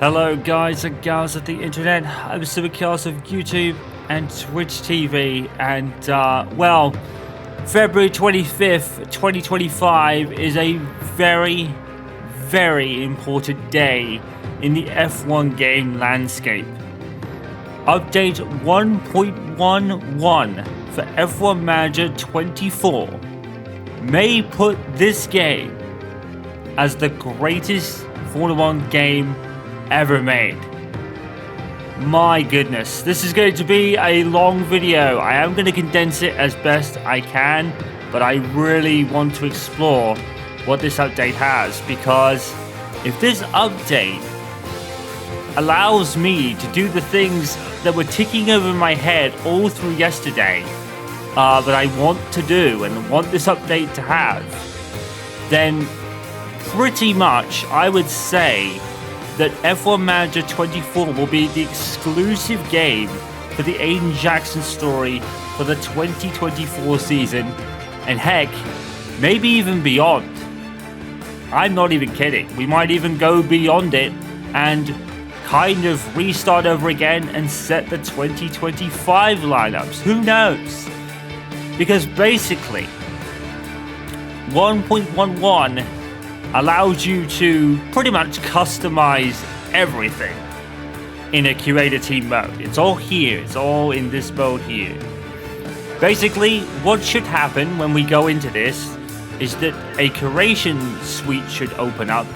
Hello guys and gals of the internet, I'm Supercast of YouTube and Twitch TV, and February 25th, 2025 is a very, very important day in the F1 game landscape. Update 1.11 for F1 Manager 24 may put this game as the greatest Formula 1 game ever made. My goodness, this is going to be a long video. I am going to condense it as best I can, but I really want to explore what this update has, because if this update allows me to do the things that were ticking over my head all through yesterday that I want to do and want this update to have, then pretty much I would say that F1 Manager 24 will be the exclusive game for the Aiden Jackson story for the 2024 season, and heck, maybe even beyond. I'm not even kidding. We might even go beyond it and kind of restart over again and set the 2025 lineups. Who knows? Because basically, 1.11 allows you to pretty much customize everything in a curator team mode. It's all here. It's all in this mode here. Basically, what should happen when we go into this is that a curation suite should open up,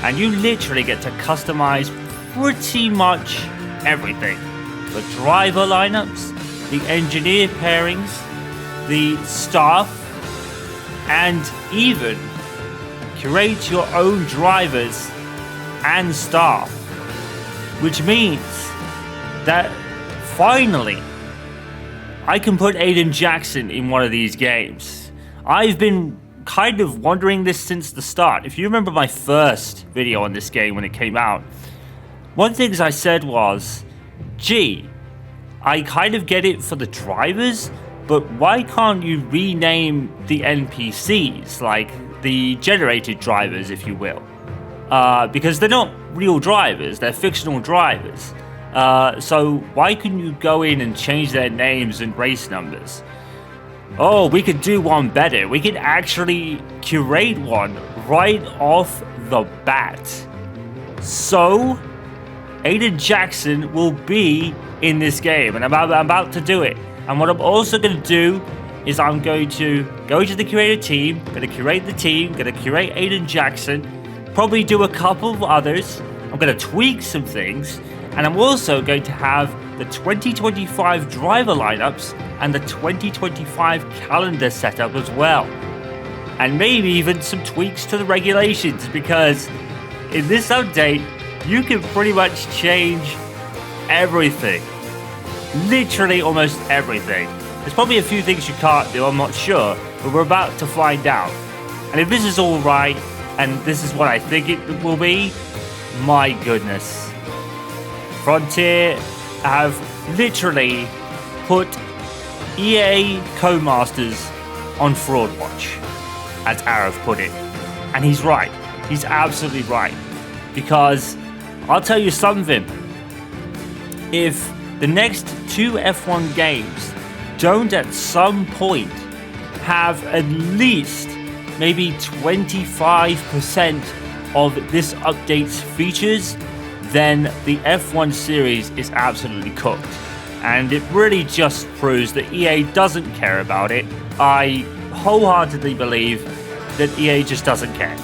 and you literally get to customize pretty much everything. The driver lineups, the engineer pairings, the staff, and even curate your own drivers and staff, which means that finally I can put Aiden Jackson in one of these games. I've been kind of wondering this since the start. If you remember my first video on this game when it came out, one of the things I said was, gee, I kind of get it for the drivers, but why can't you rename the NPCs, like the generated drivers, if you will? Because they're not real drivers, they're fictional drivers. So why couldn't you go in and change their names and race numbers? Oh, we could do one better. We could actually curate one right off the bat. So, Aiden Jackson will be in this game, and I'm about to do it. And what I'm also going to do is I'm going to go to the curator team, going to curate the team, going to curate Aiden Jackson, probably do a couple of others. I'm going to tweak some things, and I'm also going to have the 2025 driver lineups and the 2025 calendar set up as well. And maybe even some tweaks to the regulations, because in this update, you can pretty much change everything. Literally almost everything. There's probably a few things you can't do, I'm not sure, but we're about to find out. And if this is alright, and this is what I think it will be, my goodness. Frontier have literally put EA Codemasters on fraud watch, as Arav put it. And he's right. He's absolutely right. Because, I'll tell you something, if the next two F1 games don't at some point have at least maybe 25% of this update's features, then the F1 series is absolutely cooked. And it really just proves that EA doesn't care about it. I wholeheartedly believe that EA just doesn't care.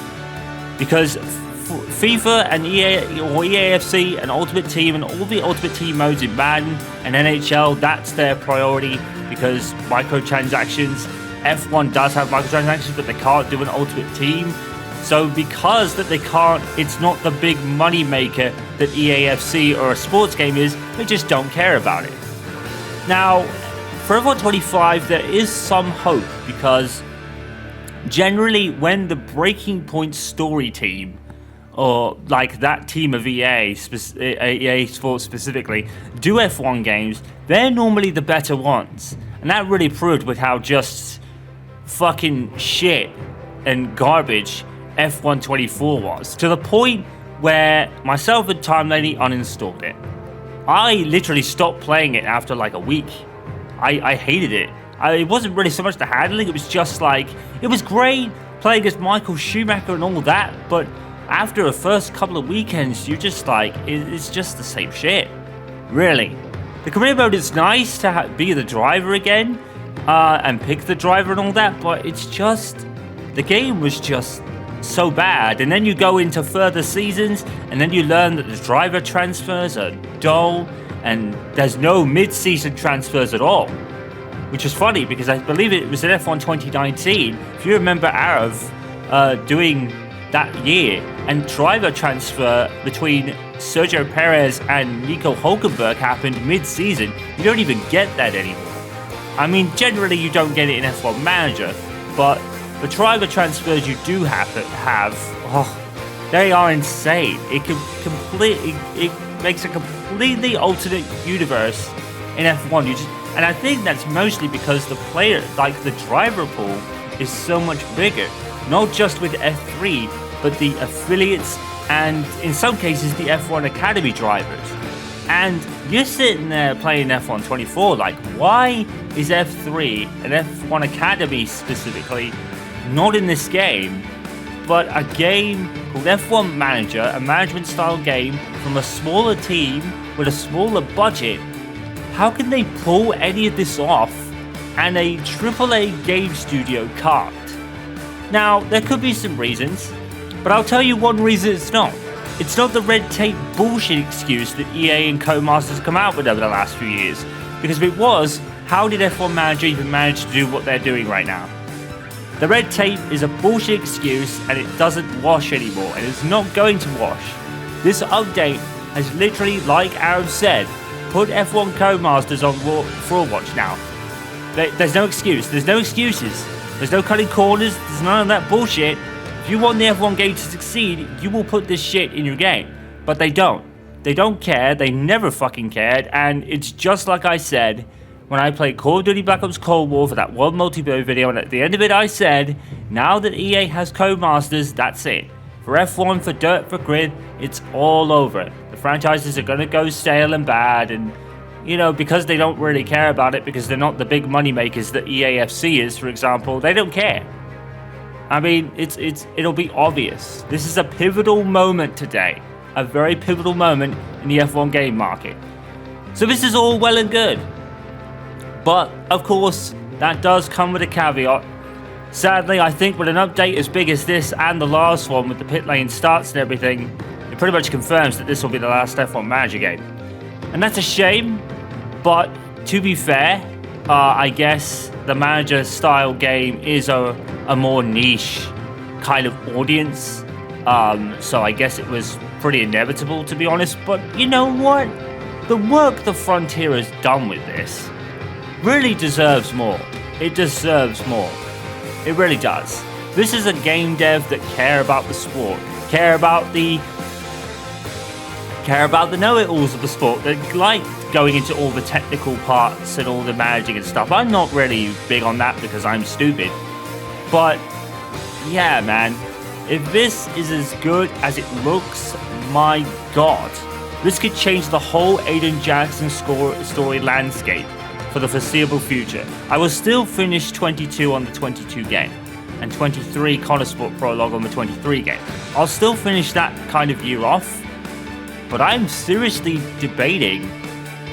Because FIFA and EA or EAFC and Ultimate Team and all the Ultimate Team modes in Madden and NHL, that's their priority, because microtransactions. F1 does have microtransactions, but they can't do an Ultimate Team. So because that they can't, it's not the big money maker that EAFC or a sports game is, they just don't care about it. Now, for F1 25, there is some hope, because generally when the Breaking Point story team, or like that team of EA Sports specifically, do F1 games, they're normally the better ones. And that really proved with how just fucking shit and garbage F1 24 was. To the point where myself and Time Lady uninstalled it. I literally stopped playing it after like a week. I hated it. It wasn't really so much the handling, it was just like, it was great playing as Michael Schumacher and all that, but after the first couple of weekends, you're just like, it's just the same shit. Really. The career mode is nice to be the driver again, and pick the driver and all that, but it's just, the game was just so bad. And then you go into further seasons, and then you learn that the driver transfers are dull, and there's no mid-season transfers at all. Which is funny, because I believe it was in F1 2019, if you remember Arav doing that year, and driver transfer between Sergio Perez and Nico Hulkenberg happened mid-season. You don't even get that anymore. I mean, generally you don't get it in F1 Manager, but the driver transfers you do have, they are insane. It makes a completely alternate universe in F1. And I think that's mostly because the driver pool is so much bigger. Not just with F3, but the affiliates and in some cases the F1 Academy drivers. And you're sitting there playing F1 24, like, why is F3 and F1 Academy specifically not in this game, but a game called F1 Manager, a management style game from a smaller team with a smaller budget? How can they pull any of this off and a AAA game studio can't? Now, there could be some reasons, but I'll tell you one reason it's not. It's not the red tape bullshit excuse that EA and Codemasters come out with over the last few years. Because if it was, how did F1 Manager even manage to do what they're doing right now? The red tape is a bullshit excuse and it doesn't wash anymore, and it's not going to wash. This update has literally, like Aaron said, put F1 Codemasters on Fraud Watch now. There's no excuse. There's no excuses. There's no cutting corners. There's none of that bullshit. If you want the F1 game to succeed, you will put this shit in your game. But they don't. They don't care. They never fucking cared. And it's just like I said when I played Call of Duty Black Ops Cold War for that one multiplayer video. And at the end of it, I said, now that EA has Codemasters, that's it. For F1, for Dirt, for Grid, it's all over. The franchises are going to go stale and bad, and, you know, because they don't really care about it, because they're not the big money makers that EAFC is, for example, they don't care. I mean, it'll be obvious. This is a pivotal moment today. A very pivotal moment in the F1 game market. So this is all well and good. But, of course, that does come with a caveat. Sadly, I think with an update as big as this and the last one with the pit lane starts and everything, it pretty much confirms that this will be the last F1 Manager game. And that's a shame, but to be fair, I guess the Manager style game is a more niche kind of audience. So I guess it was pretty inevitable, to be honest. But you know what? The work the Frontier has done with this really deserves more. It deserves more. It really does. This is a game dev that care about the sport, care about the know-it-alls of the sport, that like going into all the technical parts and all the managing and stuff. I'm not really big on that because I'm stupid. But yeah, man, if this is as good as it looks, my god, this could change the whole Aiden Jackson story landscape for the foreseeable future. I will still finish 22 on the 22 game and 23 Connosport Prologue on the 23 game. I'll still finish that kind of year off, but I'm seriously debating.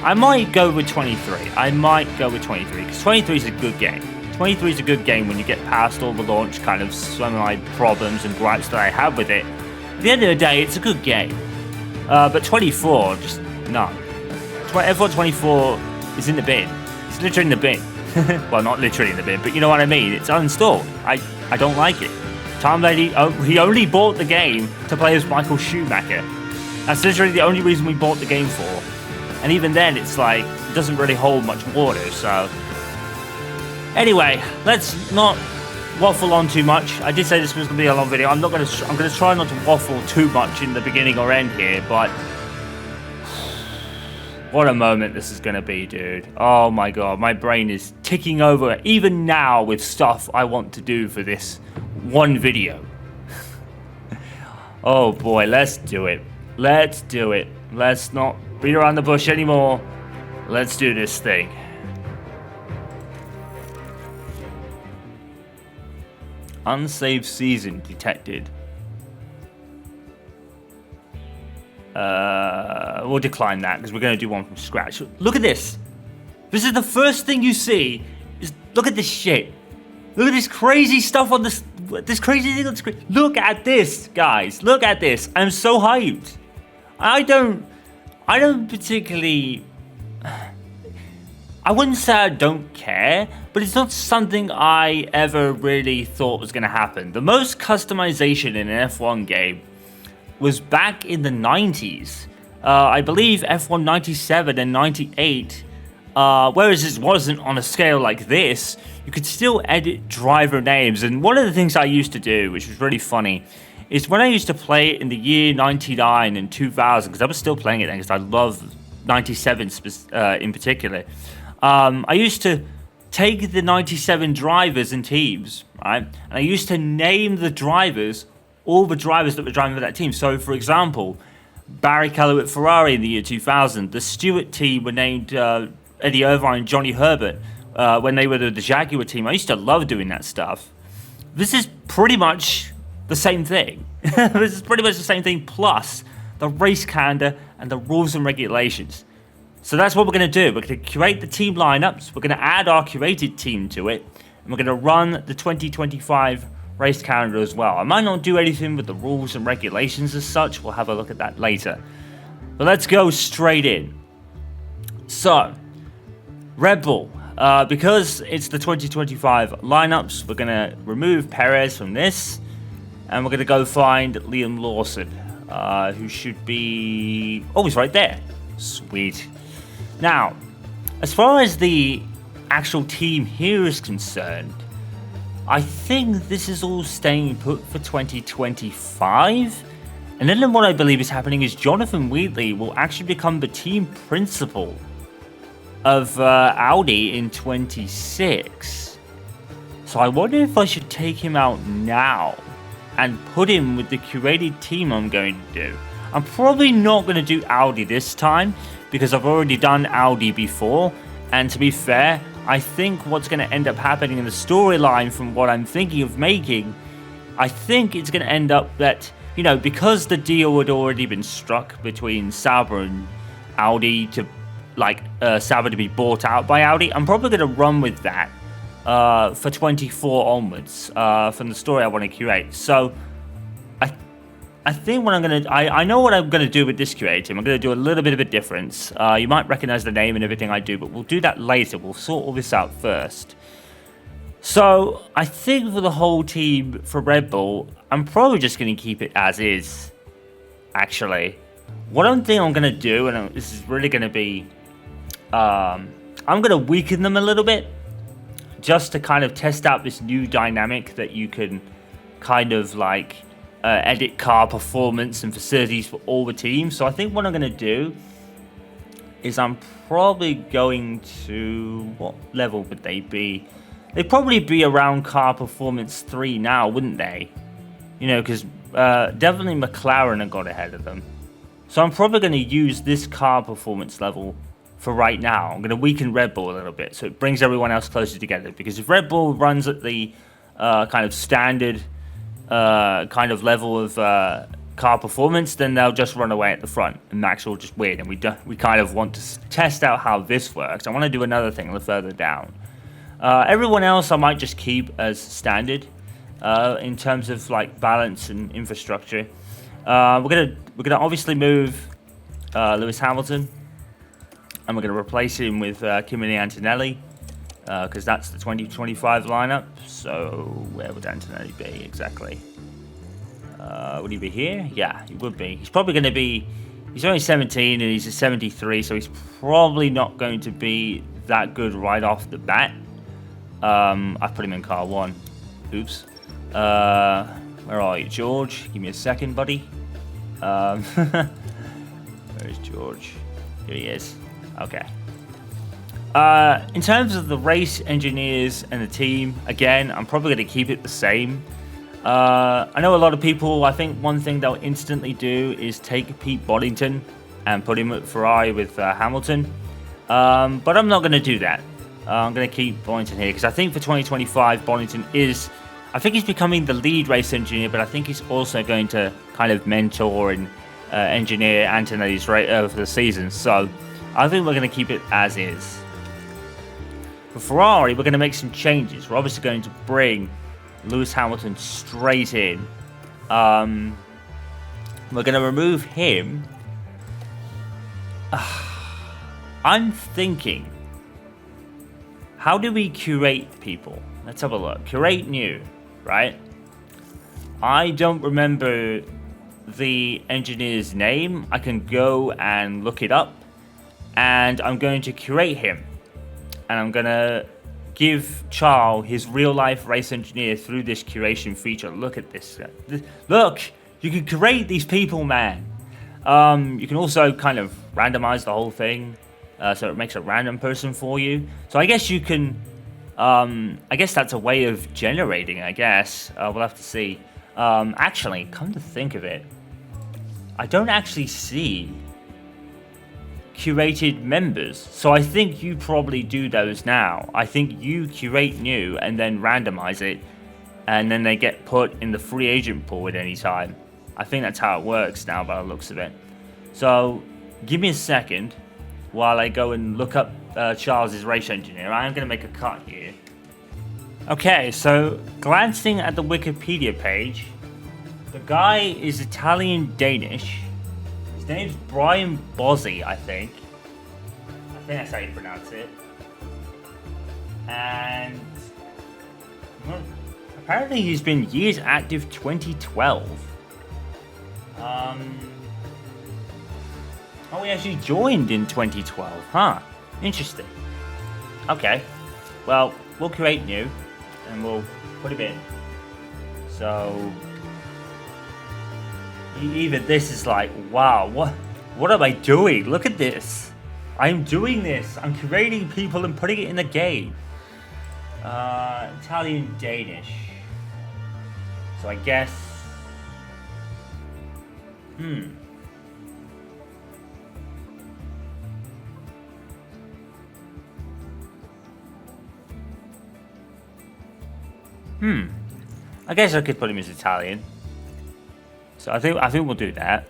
I might go with 23. I might go with 23 because 23 is a good game. 23 is a good game when you get past all the launch kind of semi problems and gripes that I have with it. At the end of the day, it's a good game. But 24, just no. F1 24 is in the bin. It's literally in the bin. Well, not literally in the bin, but you know what I mean. It's uninstalled. I don't like it. Tom Lady, he only bought the game to play as Michael Schumacher. That's literally the only reason we bought the game for. And even then, it's like, it doesn't really hold much water, so. Anyway, let's not waffle on too much. I did say this was going to be a long video. I'm going to try not to waffle too much in the beginning or end here, but what a moment this is going to be, dude. Oh my god, my brain is ticking over even now with stuff I want to do for this one video. Oh boy, let's do it. Let's do it. Let's not beat around the bush anymore. Let's do this thing. Unsaved season detected. We'll decline that because we're going to do one from scratch. Look at this. This is the first thing you see. Is look at this shit. Look at this crazy stuff on this crazy thing on the screen. Look at this, guys. Look at this. I'm so hyped. I don't particularly. I wouldn't say I don't care, but it's not something I ever really thought was going to happen. The most customization in an F1 game was back in the 90s. I believe F1 97 and 98, whereas it wasn't on a scale like this, you could still edit driver names. And one of the things I used to do, which was really funny, is when I used to play it in the year 99 and 2000, because I was still playing it then, because I love 97 in particular. I used to take the 97 drivers and teams, right? And I used to name the drivers, all the drivers that were driving for that team. So, for example, Barry Keller at Ferrari in the year 2000. The Stewart team were named Eddie Irvine and Johnny Herbert when they were the Jaguar team. I used to love doing that stuff. This is pretty much the same thing. This is pretty much the same thing, plus the race calendar and the rules and regulations. So that's what we're going to do. We're going to curate the team lineups. We're going to add our curated team to it. And we're going to run the 2025 race calendar as well. I might not do anything with the rules and regulations as such. We'll have a look at that later. But let's go straight in. So, Red Bull. Because it's the 2025 lineups, we're going to remove Perez from this. And we're going to go find Liam Lawson. Who should be... Oh, he's right there. Sweet. Now, as far as the actual team here is concerned, I think this is all staying put for 2025. And then what I believe is happening is Jonathan Wheatley will actually become the team principal of Audi in 26. So I wonder if I should take him out now and put him with the curated team I'm going to do. I'm probably not going to do Audi this time because I've already done Audi before. And to be fair, I think what's going to end up happening in the storyline from what I'm thinking of making, I think it's going to end up that, you know, because the deal had already been struck between Sauber and Audi to, like, Sauber to be bought out by Audi, I'm probably going to run with that for 24 onwards from the story I want to curate. So I think what I'm going to... I know what I'm going to do with this curator. I'm going to do a little bit of a difference. You might recognize the name and everything I do, but we'll do that later. We'll sort all this out first. So, I think for the whole team for Red Bull, I'm probably just going to keep it as is, actually. What I think I'm going to do, and this is really going to be... I'm going to weaken them a little bit, just to kind of test out this new dynamic that you can kind of, like... edit car performance and facilities for all the teams. So I think what I'm going to do is I'm probably going to... What level would they be? They'd probably be around car performance 3 now, wouldn't they? You know, because definitely McLaren have got ahead of them. So I'm probably going to use this car performance level for right now. I'm going to weaken Red Bull a little bit so it brings everyone else closer together. Because if Red Bull runs at the kind of standard... kind of level of car performance, then they'll just run away at the front and Max will just win. And we kind of want to test out how this works. I want to do another thing a little further down. Everyone else I might just keep as standard in terms of like balance and infrastructure. We're gonna obviously move Lewis Hamilton, and we're gonna replace him with Kimi Antonelli. Because that's the 2025 lineup. So where would Antonelli be exactly? Would he be here? Yeah, he would be. He's probably going to be... He's only 17 and he's a 73, so he's probably not going to be that good right off the bat. I put him in car 1. Oops. Where are you, George? Give me a second, buddy. Where is George? Here he is. Okay. In terms of the race engineers and the team, again, I'm probably going to keep it the same. I know a lot of people, I think one thing they'll instantly do is take Pete Boddington and put him at Ferrari with Hamilton. But I'm not going to do that. I'm going to keep Boddington here because I think for 2025, Boddington is, I think he's becoming the lead race engineer, but I think he's also going to kind of mentor and engineer Antonelli's race for the season. So I think we're going to keep it as is. For Ferrari, we're going to make some changes. We're obviously going to bring Lewis Hamilton straight in. We're going to remove him. I'm thinking, how do we curate people? Let's have a look. Curate new, right? I don't remember the engineer's name. I can go and look it up. And I'm going to curate him. And I'm going to give Charles his real-life race engineer through this curation feature. Look at this. Look! You can curate these people, man. You can also kind of randomize the whole thing. So it makes a random person for you. So I guess you can... I guess that's a way of generating, I guess. We'll have to see. Actually, come to think of it, I don't actually see curated members. So I think you probably do those now. I think you curate new and then randomize it. And then they get put in the free agent pool at any time. I think that's how it works now by the looks of it. So give me a second while I go and look up Charles's race engineer. I'm going to make a cut here. Okay, so glancing at the Wikipedia page, the guy is Italian-Danish. His name's Brian Bozzi, I think. I think that's how you pronounce it. And well, apparently he's been years active 2012. Oh, he actually joined in 2012, huh? Interesting. Okay, well, we'll create new, and we'll put him in. So, even this is like, wow, what am I doing? Look at this. I'm doing this. I'm creating people and putting it in the game. Italian-Danish. So I guess... I guess I could put him as Italian. So I think we'll do that.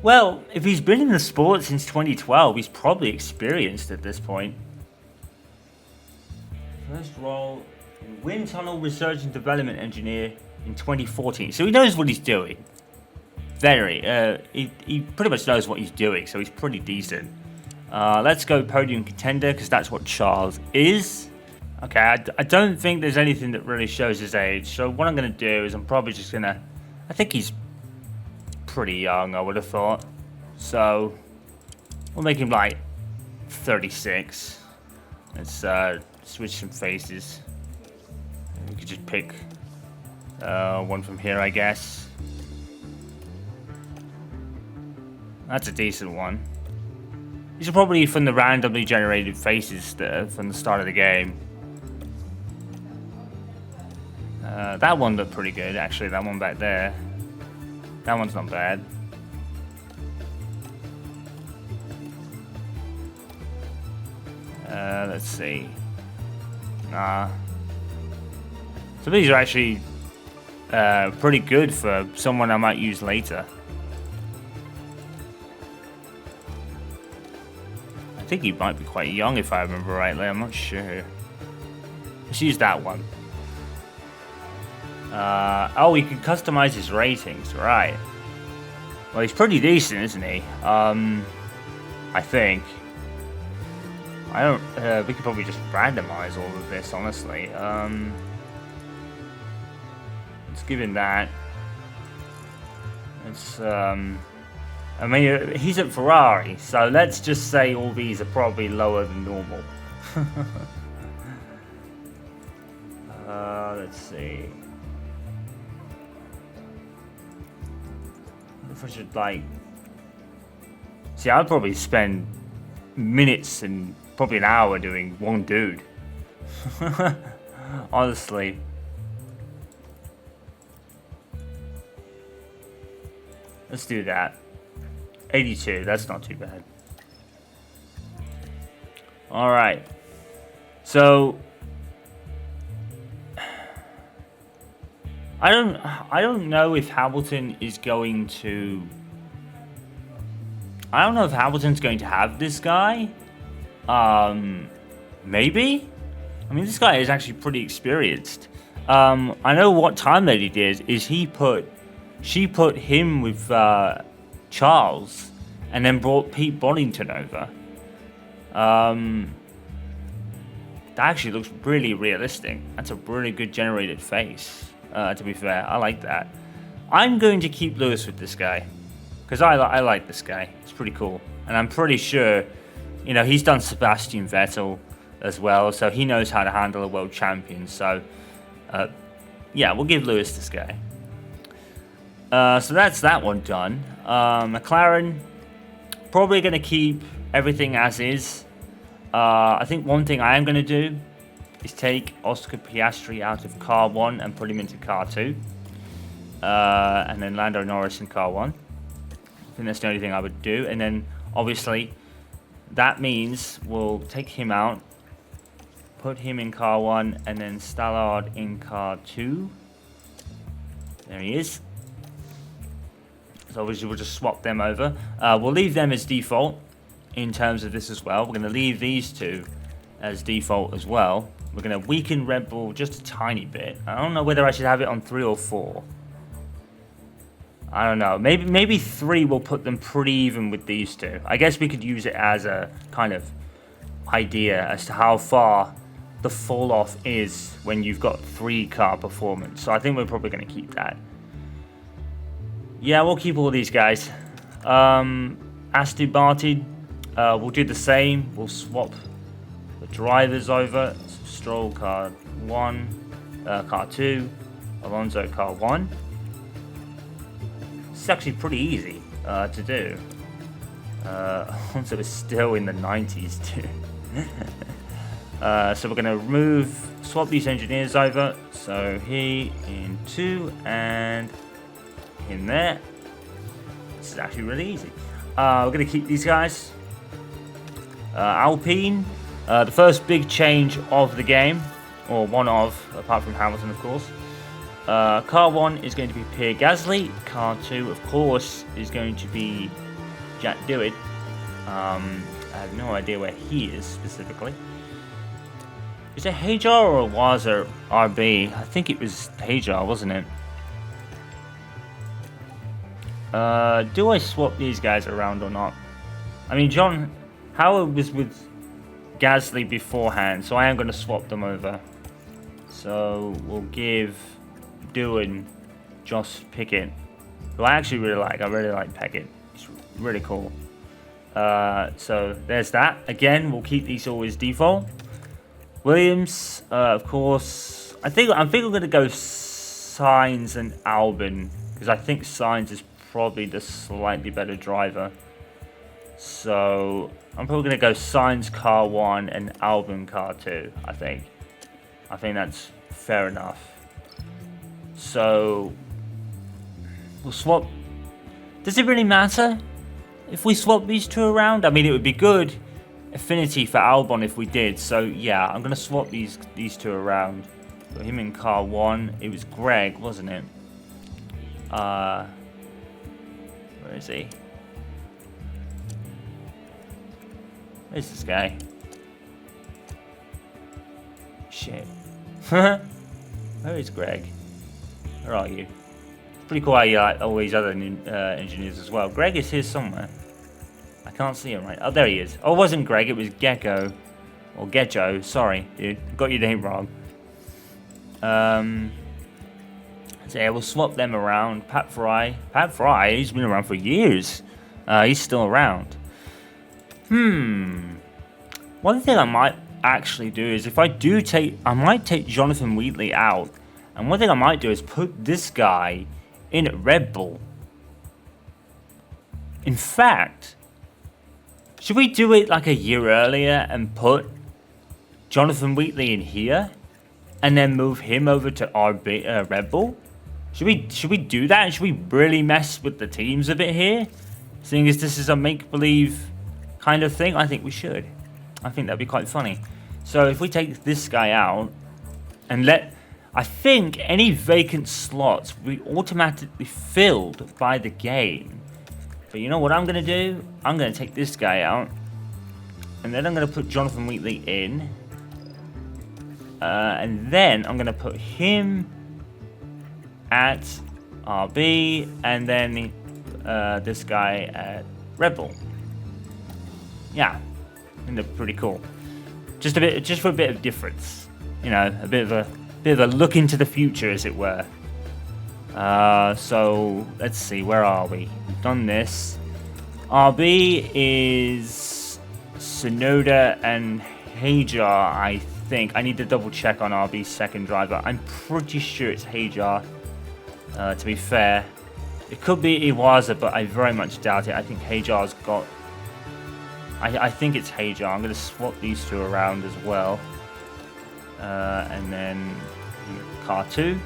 Well, if he's been in the sport since 2012, he's probably experienced at this point. First role in Wind Tunnel Research and Development Engineer in 2014. So he knows what he's doing. He pretty much knows what he's doing, so he's pretty decent. Let's go podium contender, because that's what Charles is. Okay, I don't think there's anything that really shows his age. So what I'm going to do is I'm probably just going to... I think he's pretty young, I would have thought. So we'll make him like 36. Let's switch some faces. We could just pick one from here, I guess. That's a decent one. These are probably from the randomly generated faces that are from the start of the game. That one looked pretty good, actually, that one back there. That one's not bad. Let's see. Nah. So these are actually pretty good for someone I might use later. I think he might be quite young if I remember rightly, I'm not sure. Let's use that one. Oh, he can customize his ratings, right. Well, he's pretty decent, isn't he? I think. I don't, we could probably just randomize all of this, honestly. Let's give him that. Let's, I mean, he's at Ferrari, so let's just say all these are probably lower than normal. Let's see. If I should, like... See, I'd probably spend minutes and probably an hour doing one dude. Honestly. Let's do that. 82, that's not too bad. Alright. So I don't know if Hamilton is going to I don't know if Hamilton's going to have this guy. Maybe? I mean, this guy is actually pretty experienced. I know what time that he did is she put him with Charles and then brought Pete Bonington over. That actually looks really realistic. That's a really good generated face, to be fair. I like that. I'm going to keep Lewis with this guy because I like this guy. It's pretty cool. And I'm pretty sure, you know, he's done Sebastian Vettel as well, so he knows how to handle a world champion. So, yeah, we'll give Lewis this guy. So that's that one done. McLaren, probably going to keep everything as is. I think one thing I am going to do is take Oscar Piastri out of car 1 and put him into car 2. And then Lando Norris in car 1. I think that's the only thing I would do. And then, obviously, that means we'll take him out, put him in car 1, and then Stallard in car 2. There he is. So obviously we'll just swap them over. We'll leave them as default in terms of this as well. We're going to leave these two as default as well. We're going to weaken Red Bull just a tiny bit. I don't know whether I should have it on 3 or 4. I don't know. Maybe 3 will put them pretty even with these two. I guess we could use it as a kind of idea as to how far the fall off is when you've got 3 car performance. So I think we're probably going to keep that. Yeah, we'll keep all these guys. Aston Martin, we'll do the same. We'll swap the drivers over. Stroll car 1, car 2, Alonso car 1. It's actually pretty easy to do. Alonso is still in the 90s too. So we're going to swap these engineers over. So he in 2 and in there. This is actually really easy. We're going to keep these guys. Alpine, the first big change of the game, or one of, apart from Hamilton, of course. Car 1 is going to be Pierre Gasly. Car 2, of course, is going to be Jack Dewey. I have no idea where he is specifically. Is it Hajar or was it RB? I think it was Hajar, wasn't it? Do I swap these guys around or not? I mean, John Howard was with Gasly beforehand, so I am going to swap them over. So we'll give Doohan Josh Pickett, who I actually really like. I really like Pickett. It's really cool. So there's that. Again, we'll keep these always default. Williams, of course. I think I'm going to go Sainz and Albon because I think Sainz is probably the slightly better driver. So I'm probably going to go Sainz car 1 and Albon car 2, I think. I think that's fair enough. So we'll swap. Does it really matter if we swap these two around? I mean, it would be good affinity for Albon if we did. So yeah, I'm going to swap these two around. Put him in car 1. It was Greg, wasn't it? Where is he? Where's this guy? Shit. Where is Greg? Where are you? It's pretty cool how you like all these other engineers as well. Greg is here somewhere. I can't see him right. Oh, there he is. Oh, it wasn't Greg. It was Gecko. Or Gejo. Sorry, dude. Got your name wrong. So yeah, we'll swap them around. Pat Fry. Pat Fry, he's been around for years. He's still around. One thing I might actually do is if I do I might take Jonathan Wheatley out. And one thing I might do is put this guy in at Red Bull. In fact, should we do it like a year earlier and put Jonathan Wheatley in here, and then move him over to RB Red Bull? Should we do that? Should we really mess with the teams a bit here? Seeing as this is a make-believe kind of thing, I think we should. I think that'd be quite funny. So if we take this guy out and I think any vacant slots will be automatically filled by the game. But you know what I'm going to do? I'm going to take this guy out. And then I'm going to put Jonathan Wheatley in. And then I'm going to put him at RB. And then this guy at Red Bull. Yeah. I think they're pretty cool. Just for a bit of difference. You know, a bit of a look into the future, as it were. So let's see, where are we? We've done this. RB is Sonoda and Hajar, I think. I need to double check on RB's second driver. I'm pretty sure it's Hajar, to be fair. It could be Iwaza, but I very much doubt it. I think Hajar's got... I think it's Hajar. I'm going to swap these two around as well. And then car 2.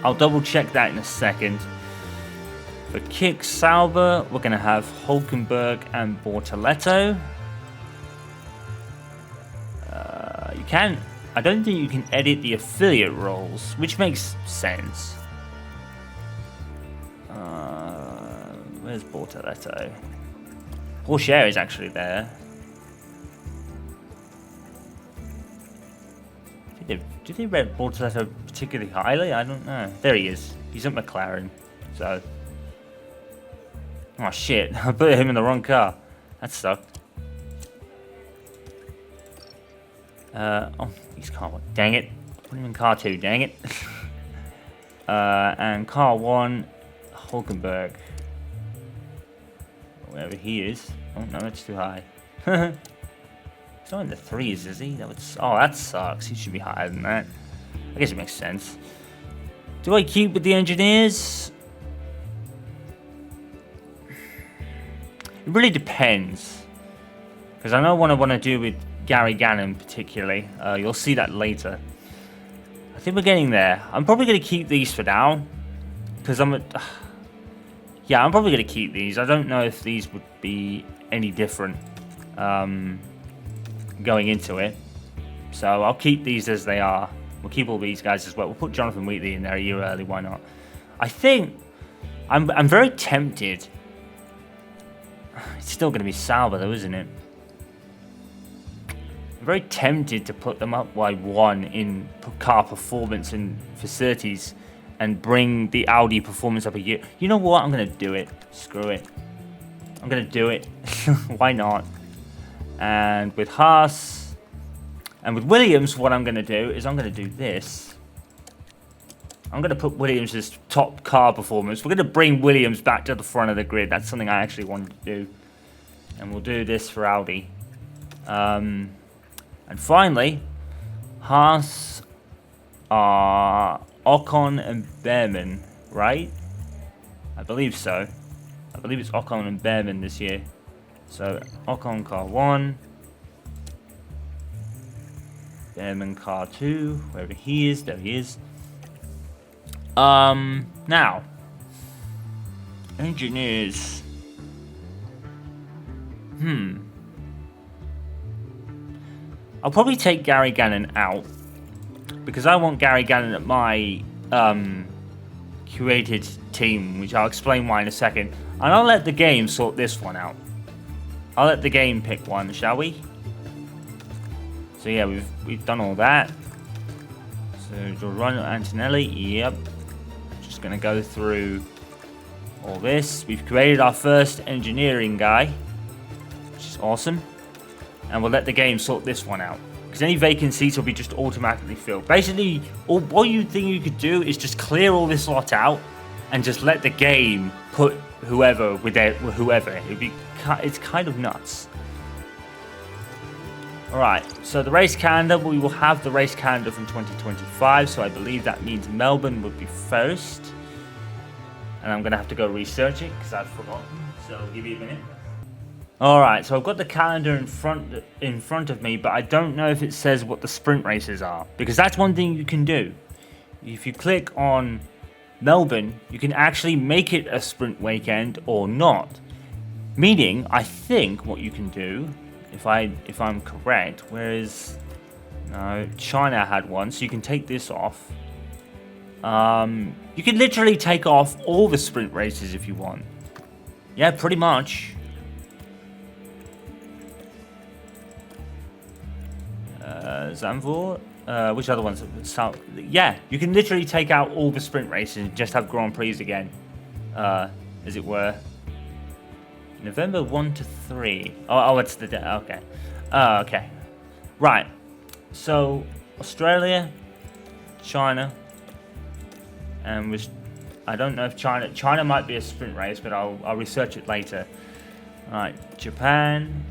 I'll double check that in a second. For Kick Sauber, we're going to have Hulkenberg and Bortoletto. I don't think you can edit the affiliate roles, which makes sense. Where's Bortoletto? Porsche is actually there. Did they rate Bortoletto particularly highly? I don't know. There he is. He's at McLaren. So. Oh shit. I put him in the wrong car. That sucked. Oh, he's car 1. Dang it. Put him in car 2. Dang it. And car 1, Hulkenberg. Wherever he is. Oh no, that's too high. He's not in the 3s, is he? That sucks. He should be higher than that. I guess it makes sense. Do I keep with the engineers? It really depends. Because I know what I want to do with Gary Gannon particularly. You'll see that later. I think we're getting there. I'm probably going to keep these for now. Because yeah, I'm probably going to keep these. I don't know if these would be any different. Going into it, so I'll keep these as they are. We'll keep all these guys as well. We'll put Jonathan Wheatley in there a year early. Why not? I think I'm very tempted. It's still going to be Sauber though, isn't it? I'm very tempted to put them up by 1 in car performance and facilities, and bring the Audi performance up a year. You know what? I'm going to do it. Screw it. I'm going to do it. Why not? And with Haas and with Williams, what I'm going to do is I'm going to do this. I'm going to put Williams as top car performance. We're going to bring Williams back to the front of the grid. That's something I actually wanted to do. And we'll do this for Audi. And finally, Haas are Ocon and Behrman, right? I believe so. I believe it's Ocon and Behrman this year. So, Ocon car 1. Behrman car 2. Wherever he is, there he is. Now. Engineers. I'll probably take Gary Gannon out. Because I want Gary Gannon at my, curated team. Which I'll explain why in a second. And I'll let the game sort this one out. I'll let the game pick one, shall we? So yeah, we've done all that. So Giovanni Antonelli, yep. Just gonna go through all this. We've created our first engineering guy, which is awesome. And we'll let the game sort this one out. Because any vacant seats will be just automatically filled. Basically, what you think you could do is just clear all this lot out and just let the game put whoever with whoever. It's kind of nuts. Alright, so the race calendar, we will have the race calendar from 2025, so I believe that means Melbourne would be first. And I'm going to have to go research it because I've forgotten, so I'll give you a minute. All right, so I've got the calendar in front of me, but I don't know if it says what the sprint races are, because that's one thing you can do. If you click on Melbourne, you can actually make it a sprint weekend or not. Meaning, I think what you can do, if I'm correct, whereas no, China had one, so you can take this off. You can literally take off all the sprint races if you want. Yeah, pretty much. Zandvoort? Which other ones? South. Yeah, you can literally take out all the sprint races and just have Grand Prix again, as it were. November 1 to 3. Oh, it's the day. Okay. Okay. Right. So Australia, China, and I don't know if China might be a sprint race, but I'll research it later. All right, Japan,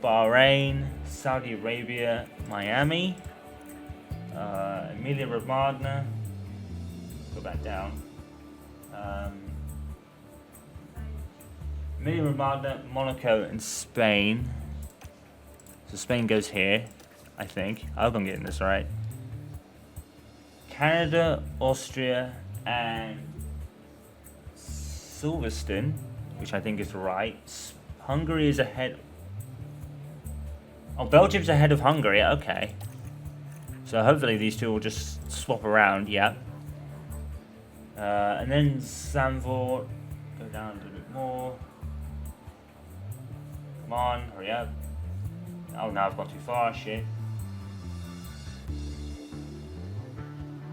Bahrain, Saudi Arabia, Miami, Emilia Romagna. Go back down. Emilia Romagna, Monaco, and Spain. So Spain goes here, I think. I hope I'm getting this right. Canada, Austria, and Silverstone, which I think is right. Hungary is ahead. Oh, Belgium's ahead of Hungary. Okay. So hopefully these two will just swap around. Yeah. And then Zandvoort. Go down a little bit more. Come on, hurry up. Oh, now I've gone too far. Shit.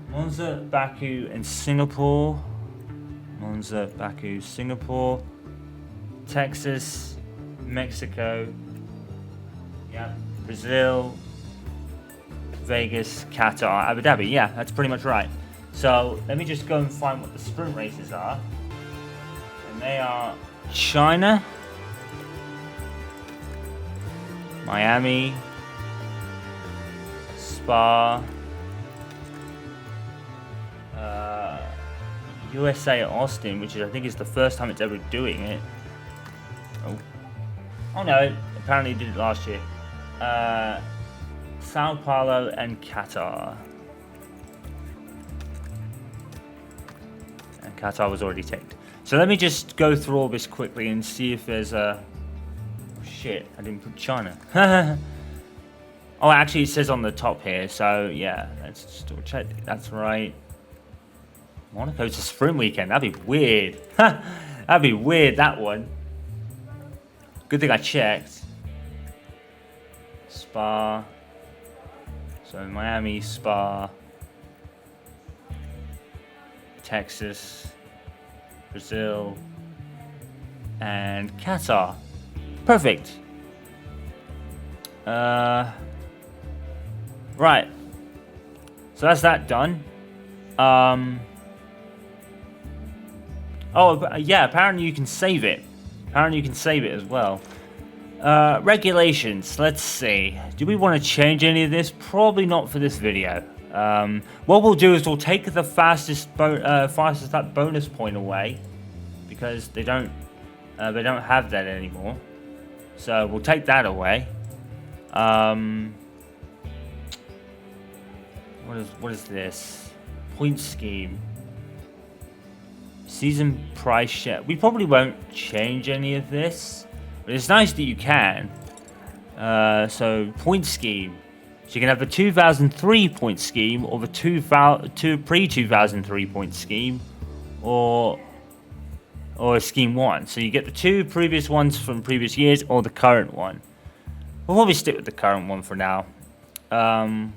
Monza, Baku, and Singapore. Monza, Baku, Singapore. Texas, Mexico. Yeah. Brazil, Vegas, Qatar, Abu Dhabi. Yeah, that's pretty much right. So let me just go and find what the sprint races are. And they are China, Miami, Spa, USA Austin, which I think is the first time it's ever doing it. Oh no, apparently it did it last year. Sao Paulo and Qatar. And Qatar was already ticked. So let me just go through all this quickly and see if there's a... Oh, shit, I didn't put China. Oh, actually it says on the top here, so yeah, let's just double check. That's right. Monaco's a sprint weekend, that'd be weird. That'd be weird, that one. Good thing I checked. Spa. So Miami, Spa, Texas, Brazil, and Qatar. Perfect. Right. So that's that done. Oh, yeah, apparently you can save it. Apparently you can save it as well. Regulations, let's see. Do we want to change any of this? Probably not for this video. What we'll do is we'll take the fastest that bonus point away, because they don't have that anymore. So we'll take that away. What is this? Point scheme. Season price share. We probably won't change any of this. But it's nice that you can. So, point scheme. So you can have the 2003 point scheme, or the pre-2003 point scheme, or scheme 1. So you get the two previous ones from previous years, or the current one. We'll probably stick with the current one for now.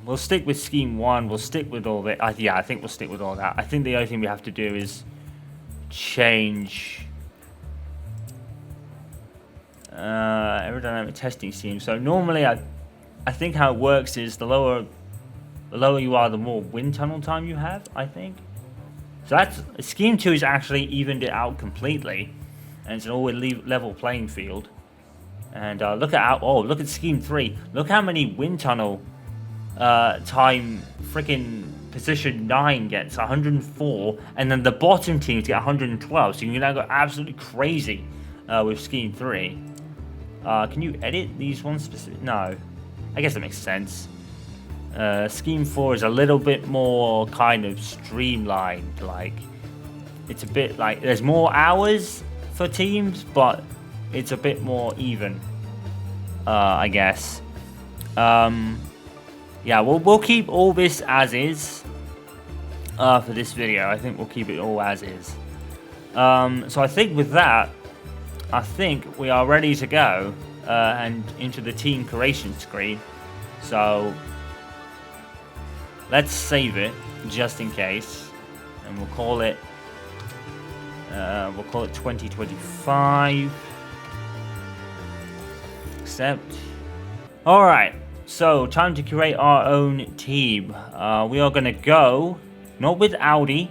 We'll stick with scheme 1. We'll stick with all that. Yeah, I think we'll stick with all that. I think the only thing we have to do is change... aerodynamic testing scheme. So normally I think how it works is the lower you are, the more wind tunnel time you have, I think. So that's scheme 2 is actually evened it out completely, and it's an all level playing field. And look at scheme 3. Look how many wind tunnel time freaking position 9 gets, 104, and then the bottom teams get 112. So you can now go absolutely crazy. with Scheme 3. Can you edit these ones specific? No. I guess that makes sense. Scheme 4 is a little bit more kind of streamlined. Like, it's a bit like there's more hours for teams, but it's a bit more even. I guess. Yeah, we'll keep all this as is. For this video, I think we'll keep it all as is. So I think with that, I think we are ready to go and into the team creation screen. So let's save it just in case, and we'll call it 2025. Accept. All right. So time to create our own team. We are gonna go not with Audi,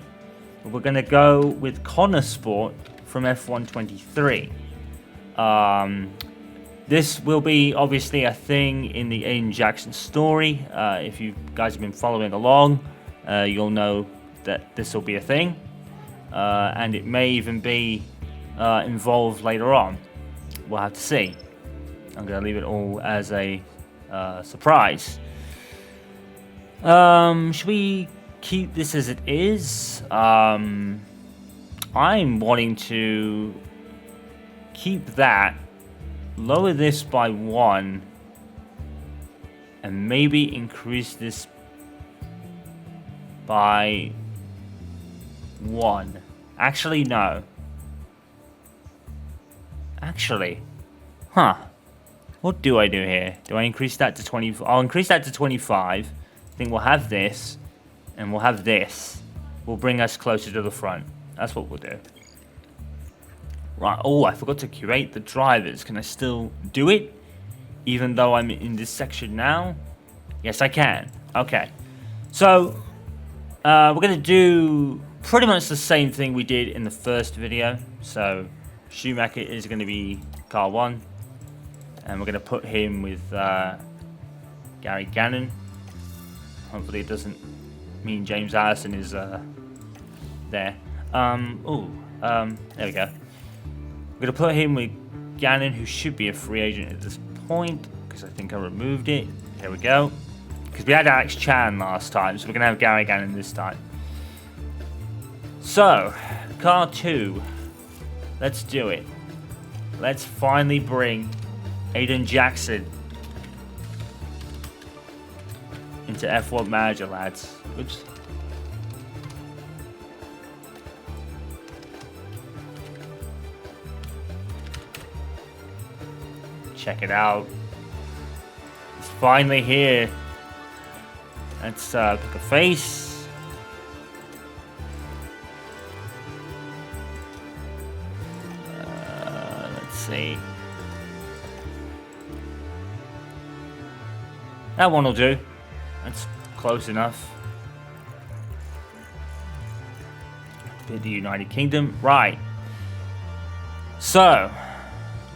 but we're gonna go with Connor Sport from F1 23. This will be obviously a thing in the Aiden Jackson story. If you guys have been following along, you'll know that this will be a thing, and it may even be involved later on. We'll have to see. I'm gonna leave it all as a surprise. Should we keep this as it is? I'm wanting to keep that, lower this by 1, and maybe increase this by 1. Actually, no. Actually, what do I do here? Do I increase that to 20? I'll increase that to 25. I think we'll have this, and we'll have this. Will bring us closer to the front. That's what we'll do. Right. Oh, I forgot to curate the drivers. Can I still do it, even though I'm in this section now? Yes, I can. Okay. So we're gonna do pretty much the same thing we did in the first video. So Schumacher is gonna be car 1. And we're going to put him with Gary Gannon. Hopefully it doesn't mean James Allison is there. There we go. We're going to put him with Gannon, who should be a free agent at this point, because I think I removed it. There we go. Because we had Alex Chan last time, so we're going to have Gary Gannon this time. So, car 2. Let's do it. Let's finally bring Aiden Jackson into F1 Manager, lads. Oops. Check it out. It's finally here. Let's pick a face. Let's see. That one will do. That's close enough. Bit the United Kingdom. Right. So,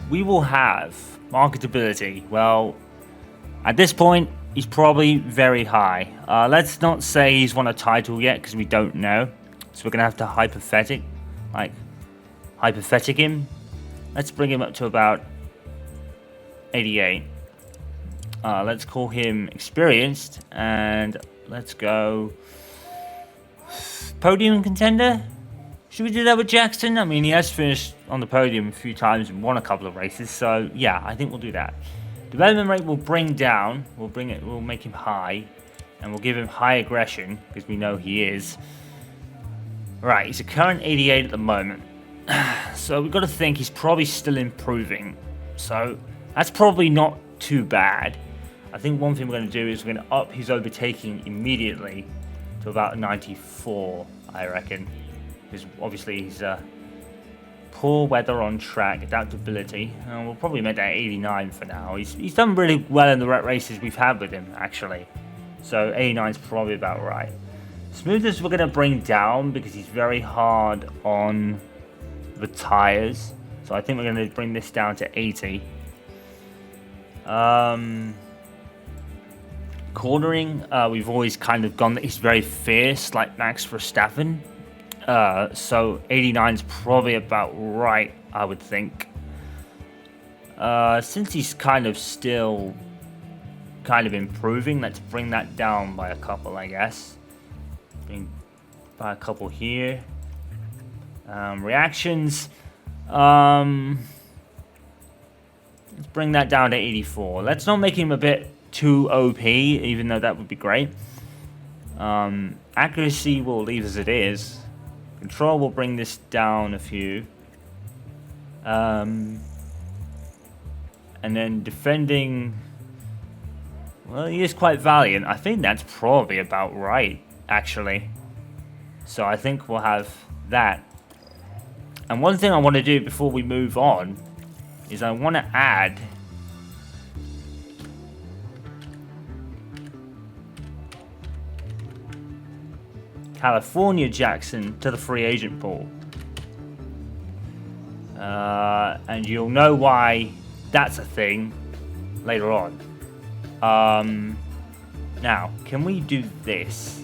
we will have marketability. Well, at this point, he's probably very high. Let's not say he's won a title yet, because we don't know. So we're going to have to hypothetic him. Let's bring him up to about 88. Let's call him experienced, and let's go podium contender. Should we do that with Jackson? I mean, he has finished on the podium a few times and won a couple of races, so yeah, I think we'll do that. Development rate will bring down. We'll make him high, and we'll give him high aggression because we know he is. Right, he's a current 88 at the moment, so we've got to think he's probably still improving. So that's probably not too bad. I think one thing we're going to do is we're going to up his overtaking immediately to about 94, I reckon. Because obviously he's poor weather on track, adaptability. And we'll probably make that 89 for now. He's done really well in the races we've had with him, actually. So 89 is probably about right. Smoothness we're going to bring down because he's very hard on the tyres. So I think we're going to bring this down to 80. Cornering, we've always kind of gone that he's very fierce, like Max Verstappen. So 89 is probably about right, I would think. Since he's kind of still kind of improving, let's bring that down by a couple, I guess. Bring by a couple here. Reactions. Let's bring that down to 84. Let's not make him a bit too OP, even though that would be great. Accuracy will leave as it is. Control will bring this down a few. And then defending. Well, he is quite valiant. I think that's probably about right, actually. So I think we'll have that. And one thing I want to do before we move on is I want to add California Jackson to the free agent pool. And you'll know why that's a thing later on. Now, can we do this?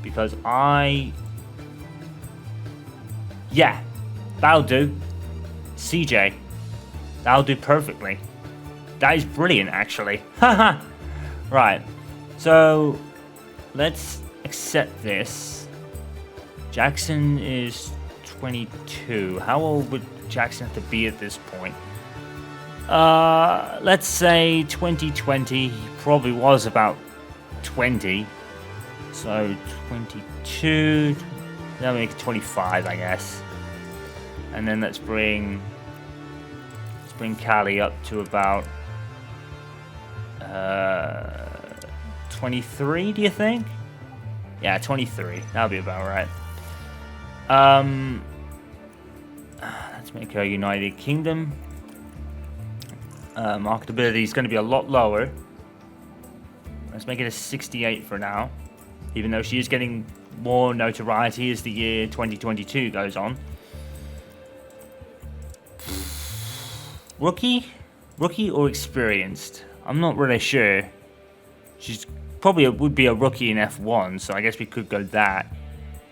Because yeah, that'll do. CJ, that'll do perfectly. That is brilliant, actually. Haha. Right, so let's accept this. Jackson is 22. How old would Jackson have to be at this point? Let's say 2020. He probably was about 20. So 22. That'll make it 25, I guess. And then let's bring Callie up to about 23. Do you think? Yeah, 23. That'll be about right. Let's make her United Kingdom. Marketability is going to be a lot lower. Let's make it a 68 for now. Even though she is getting more notoriety as the year 2022 goes on. Rookie or experienced? I'm not really sure. She's probably would be a rookie in F1, so I guess we could go that.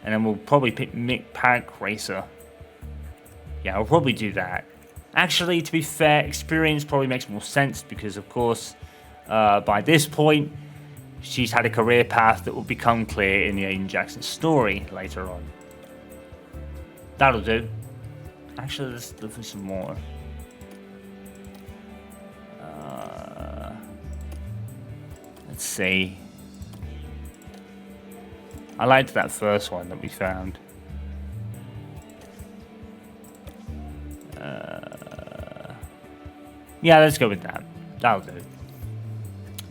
And then we'll probably pick Mick Pack Racer. Yeah, we'll probably do that. Actually, to be fair, experience probably makes more sense because, of course, by this point, she's had a career path that will become clear in the Aiden Jackson story later on. That'll do. Actually, let's look for some more. Let's see. I liked that first one that we found. Yeah, let's go with that. That'll do.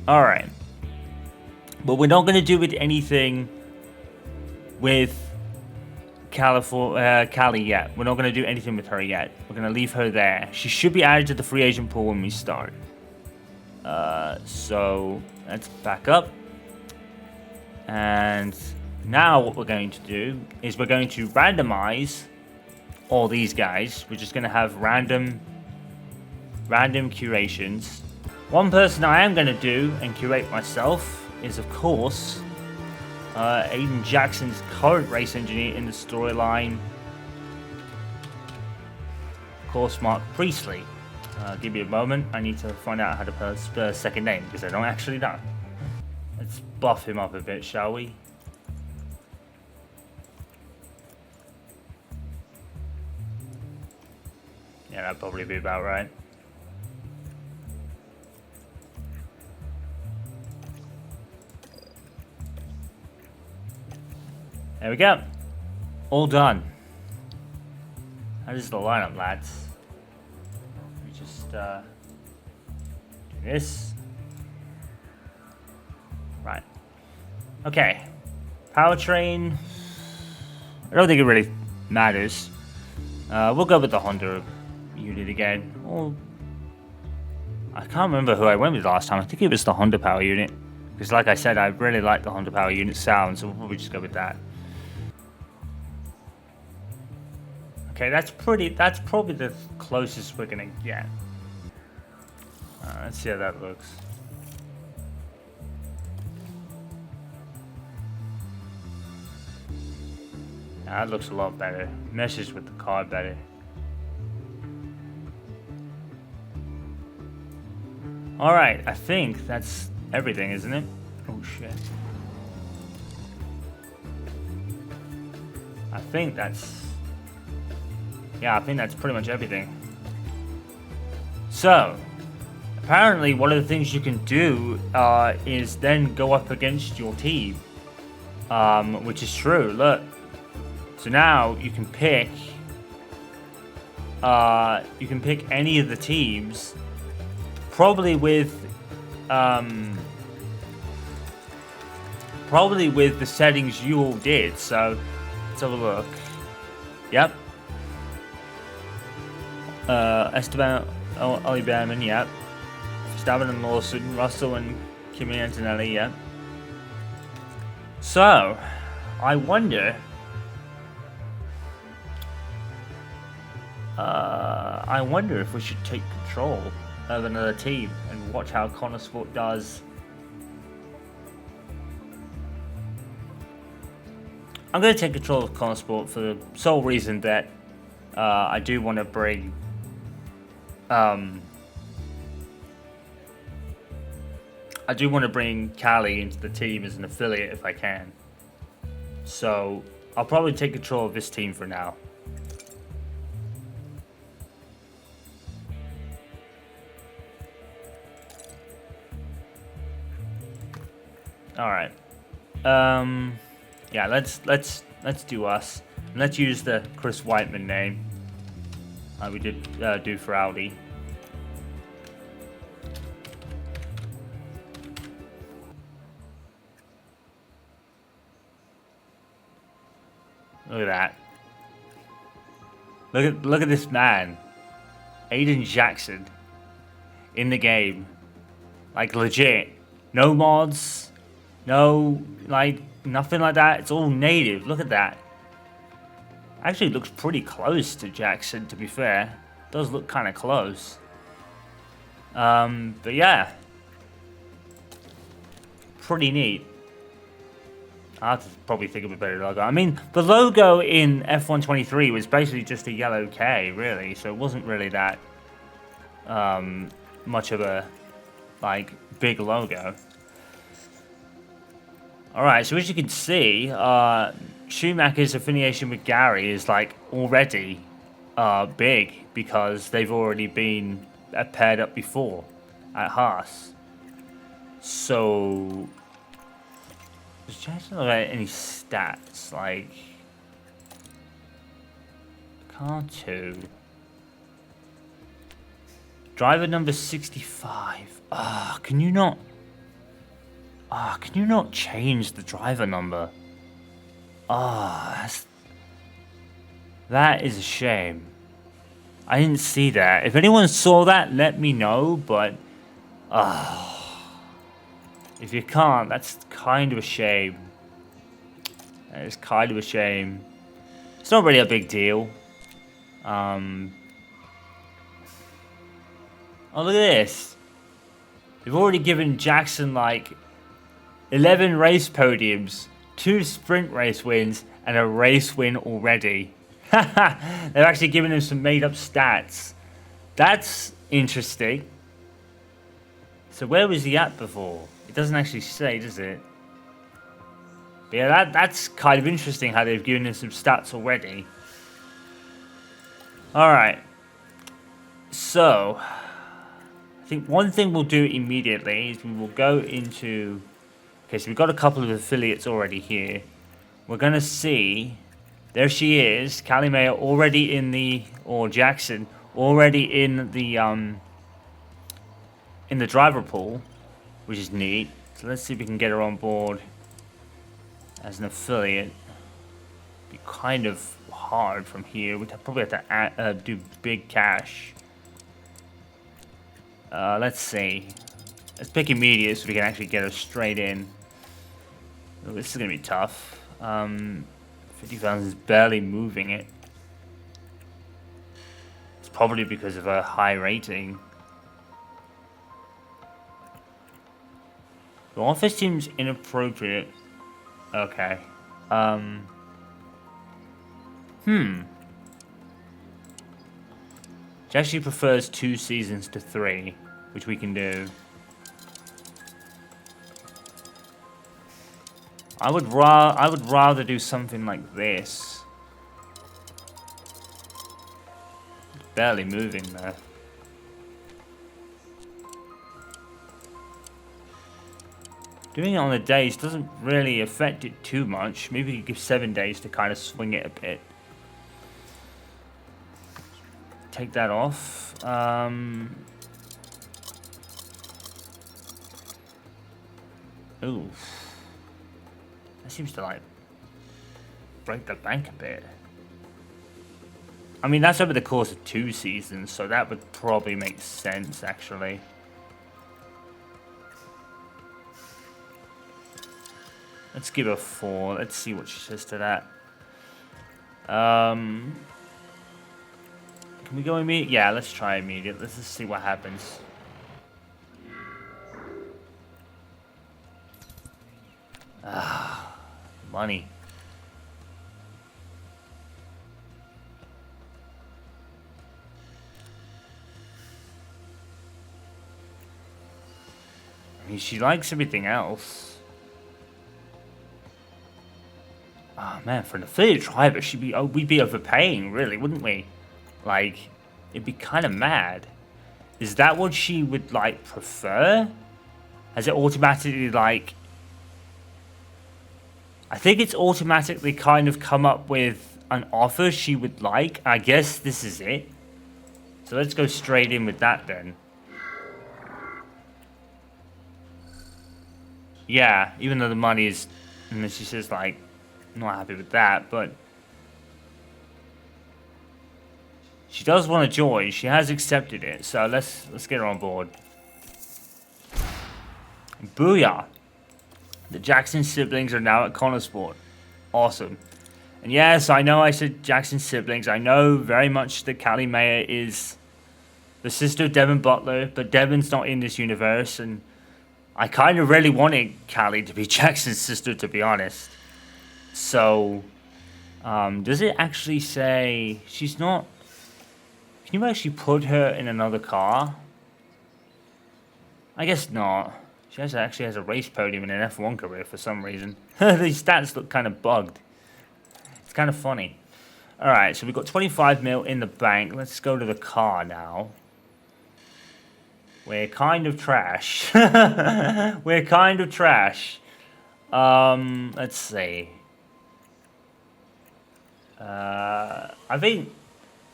Alright. But we're not going to do anything with Callie yet. We're not going to do anything with her yet. We're going to leave her there. She should be added to the free agent pool when we start. So let's back up. And now what we're going to do is we're going to randomize all these guys. We're just going to have random curations. One person I am going to do and curate myself is, of course, Aiden Jackson's current race engineer in the storyline. Of course, Mark Priestley. Give me a moment. I need to find out how to pronounce his second name because I don't actually know. Let's buff him up a bit, shall we? Yeah, that'd probably be about right. There we go. All done. That is the lineup, lads. We just do this. Right. Okay. Powertrain. I don't think it really matters. We'll go with the Honda unit again. Or I can't remember who I went with last time. I think it was the Honda Power unit. Because like I said, I really like the Honda Power unit sound, so we'll probably just go with that. Okay, that's probably the closest we're gonna get. Let's see how that looks. That looks a lot better. Meshes with the car better. Alright, I think that's everything, isn't it? Oh shit. I think that's... Yeah, I think that's pretty much everything. So, apparently one of the things you can do is then go up against your team. Which is true, look. So now you can pick any of the teams, probably with the settings you all did. So let's have a look. Yep. Esteban Oli Behrman, yep. Verstappen and Lawson, Russell and Kimi Antonelli, yep. So, I wonder if we should take control of another team and watch how Connor Sport does. I'm going to take control of Connor Sport for the sole reason that I do want to bring Cali into the team as an affiliate if I can. So I'll probably take control of this team for now. All right. Yeah, let's do us. And let's use the Chris Whiteman name. We did do for Audi. Look at that. Look at this man. Aiden Jackson. In the game. Like legit. No mods. No, like, nothing like that. It's all native. Look at that. Actually looks pretty close to Jackson, to be fair. Does look kind of close. But yeah. Pretty neat. I have to probably think of a better logo. I mean, the logo in F123 was basically just a yellow K, really. So it wasn't really that much of a, like, big logo. Alright, so as you can see, Schumacher's affiliation with Gary is, like, already big because they've already been paired up before at Haas. So... Does Jackson look at any stats? Like... Car 2. Driver number 65. Can you not... can you not change the driver number? That is a shame. I didn't see that. If anyone saw that, let me know, but... if you can't, that's kind of a shame. That is kind of a shame. It's not really a big deal. Oh, look at this. They've already given Jackson, like, 11 race podiums, 2 sprint race wins, and a race win already. They've actually given him some made-up stats. That's interesting. So where was he at before? It doesn't actually say, does it? But yeah, that's kind of interesting how they've given him some stats already. Alright. So, I think one thing we'll do immediately is we will go into... Okay, so we've got a couple of affiliates already here. We're going to see... There she is, Callie Mayer already in the... Or Jackson, already in the driver pool, which is neat. So let's see if we can get her on board as an affiliate. Be kind of hard from here. We'd probably have to do big cash. Let's see. Let's pick immediate so we can actually get her straight in. Oh, this is going to be tough. 50,000 is barely moving it. It's probably because of a high rating. The office seems inappropriate. Okay. She actually prefers 2 seasons to 3, which we can do. I would rather do something like this. Barely moving there. Doing it on the days doesn't really affect it too much. Maybe you give 7 days to kind of swing it a bit. Take that off. Ooh. That seems to like break the bank a bit. I mean, that's over the course of 2 seasons, so that would probably make sense, actually. Let's give her 4. Let's see what she says to that. Can we go immediate? Yeah, let's try immediate. Let's just see what happens. Money. I mean, she likes everything else. Oh man, for an affiliate driver, we'd be overpaying, really, wouldn't we? Like, it'd be kind of mad. Is that what she would, like, prefer? Has it automatically, like... I think it's automatically kind of come up with an offer she would like. I guess this is it. So let's go straight in with that then. Yeah, even though the money is... And she says, like... Not happy with that, but she does want to join. She has accepted it, so let's get her on board. Booyah! The Jackson siblings are now at Connorsport. Awesome. And yes, I know I said Jackson siblings. I know very much that Callie Mayer is the sister of Devin Butler, but Devin's not in this universe, and I kind of really wanted Callie to be Jackson's sister, to be honest. So, does it actually say she's not... Can you actually put her in another car? I guess not. She actually has a race podium in an F1 career for some reason. These stats look kind of bugged. It's kind of funny. Alright, so we've got 25 mil in the bank. Let's go to the car now. We're kind of trash. We're kind of trash. Let's see. I think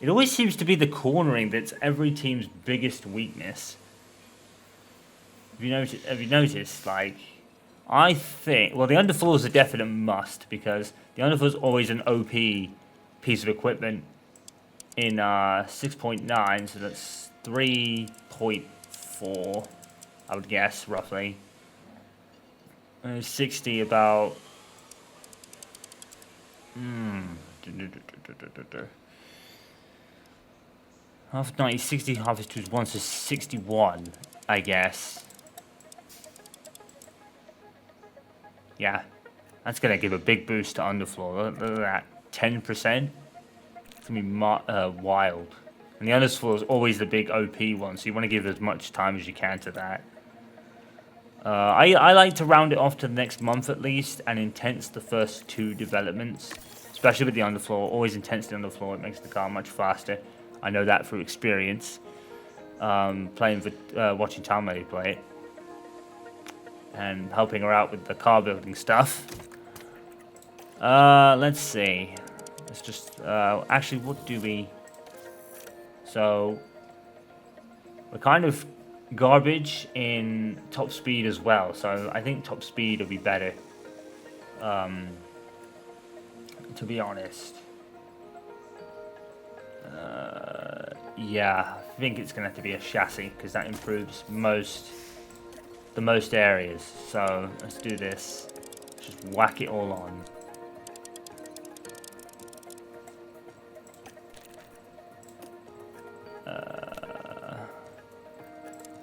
it always seems to be the cornering that's every team's biggest weakness. Have you noticed? Like, I think, well, the underfloor is a definite must because the underfloor is always an OP piece of equipment in 6.9, so that's 3.4, I would guess, roughly. 60 about... Half 90, 60, half is 2 is 1, so 61, I guess. Yeah, that's going to give a big boost to underfloor. Look at that, 10%. It's going to be wild. And the underfloor is always the big OP one, so you want to give as much time as you can to that. I like to round it off to the next month at least, and intense the first 2 developments. Especially with the underfloor, always intense the underfloor, it makes the car much faster. I know that through experience. Watching Talmuddy play it. And helping her out with the car building stuff. Let's see. Let's just, actually, what do we... So, we're kind of garbage in top speed as well. So, I think top speed will be better. To be honest. Yeah, I think it's going to have to be a chassis because that improves the most areas. So let's do this. Just whack it all on.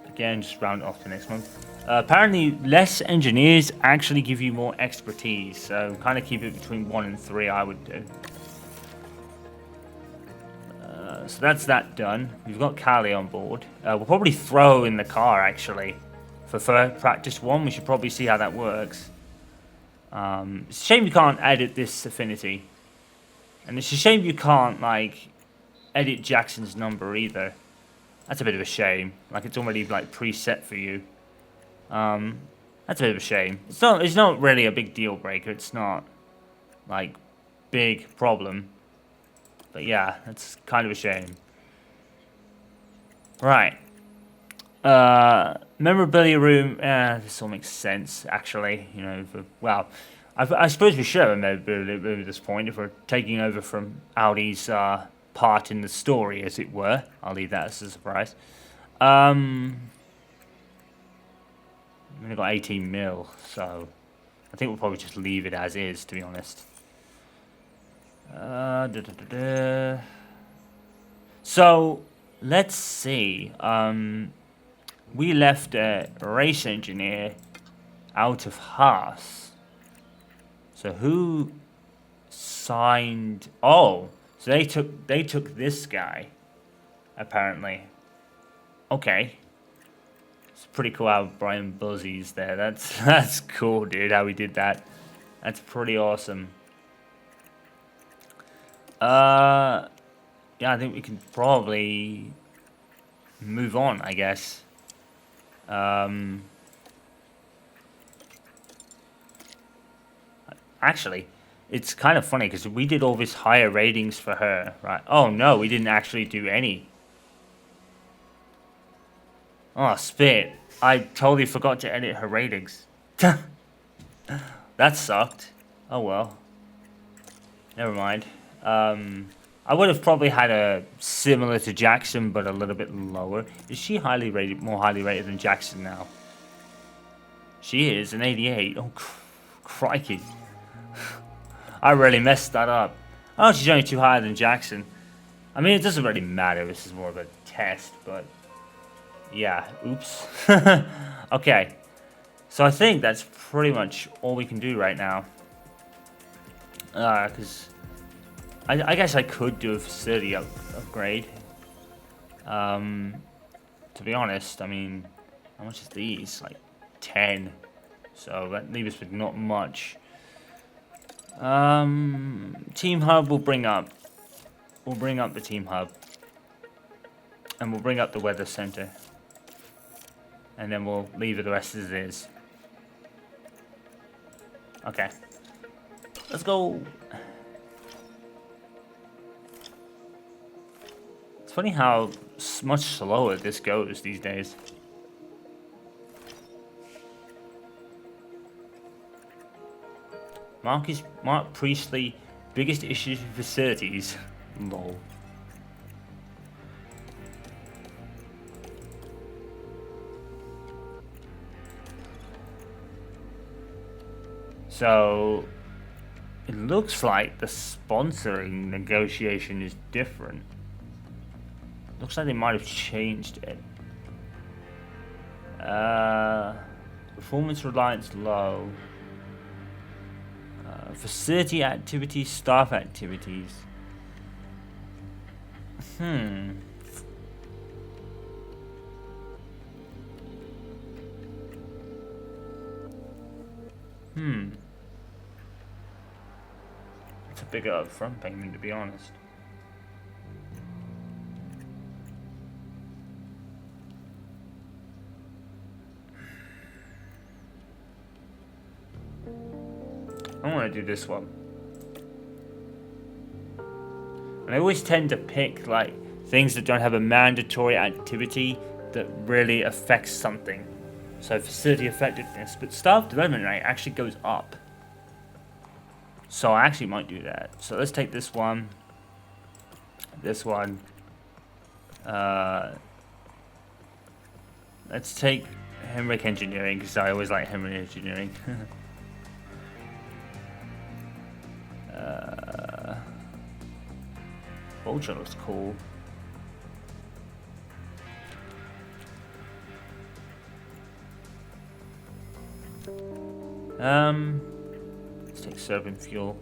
Again, just round it off to next month. Apparently, less engineers actually give you more expertise, so kind of keep it between 1 and 3, I would do. So that's that done. We've got Callie on board. We'll probably throw in the car, actually. For practice 1, we should probably see how that works. It's a shame you can't edit this affinity. And it's a shame you can't, like, edit Jackson's number either. That's a bit of a shame. Like, it's already, like, preset for you. That's a bit of a shame. It's not really a big deal breaker. It's not, like, big problem. But yeah, that's kind of a shame. Right. Memorabilia room. This all makes sense, actually. You know, well, I suppose we should have a memorabilia room at this point if we're taking over from Audi's part in the story, as it were. I'll leave that as a surprise. We've only got 18 mil, so I think we'll probably just leave it as is, to be honest. So, let's see. We left a race engineer out of Haas. So who signed? Oh, so they took this guy, apparently. Okay. It's pretty cool how Brian Buzzy's there. That's cool, dude, how we did that. That's pretty awesome. Yeah, I think we can probably move on, I guess. Actually, it's kind of funny because we did all this higher ratings for her, right? Oh no, we didn't actually do any. Oh, spit. I totally forgot to edit her ratings. That sucked. Oh well. Never mind. I would have probably had a similar to Jackson, but a little bit lower. Is she highly rated, more highly rated than Jackson now? She is, an 88. Oh, crikey. I really messed that up. Oh, she's only 2 higher than Jackson. I mean, it doesn't really matter. This is more of a test, but... yeah, oops. Okay. So I think that's pretty much all we can do right now. Because... I guess I could do a facility upgrade. To be honest, I mean, how much is these? Like 10. So that leaves us with not much. Team hub we'll bring up. We'll bring up the team hub. And we'll bring up the weather center. And then we'll leave the rest as it is. Okay. Let's go. It's funny how much slower this goes these days. Mark Priestley, biggest issue with facilities. Lol. So it looks like the sponsoring negotiation is different. Looks like they might have changed it. Performance reliance low. Facility activities, staff activities. It's a bigger upfront payment, to be honest. I want to do this one. And I always tend to pick like things that don't have a mandatory activity that really affects something. So facility effectiveness, but staff development rate actually goes up. So I actually might do that. So let's take this one. This one. Let's take Hemrick Engineering because I always like Hemrick Engineering. Vulture looks cool. Let's take Serpent Fuel.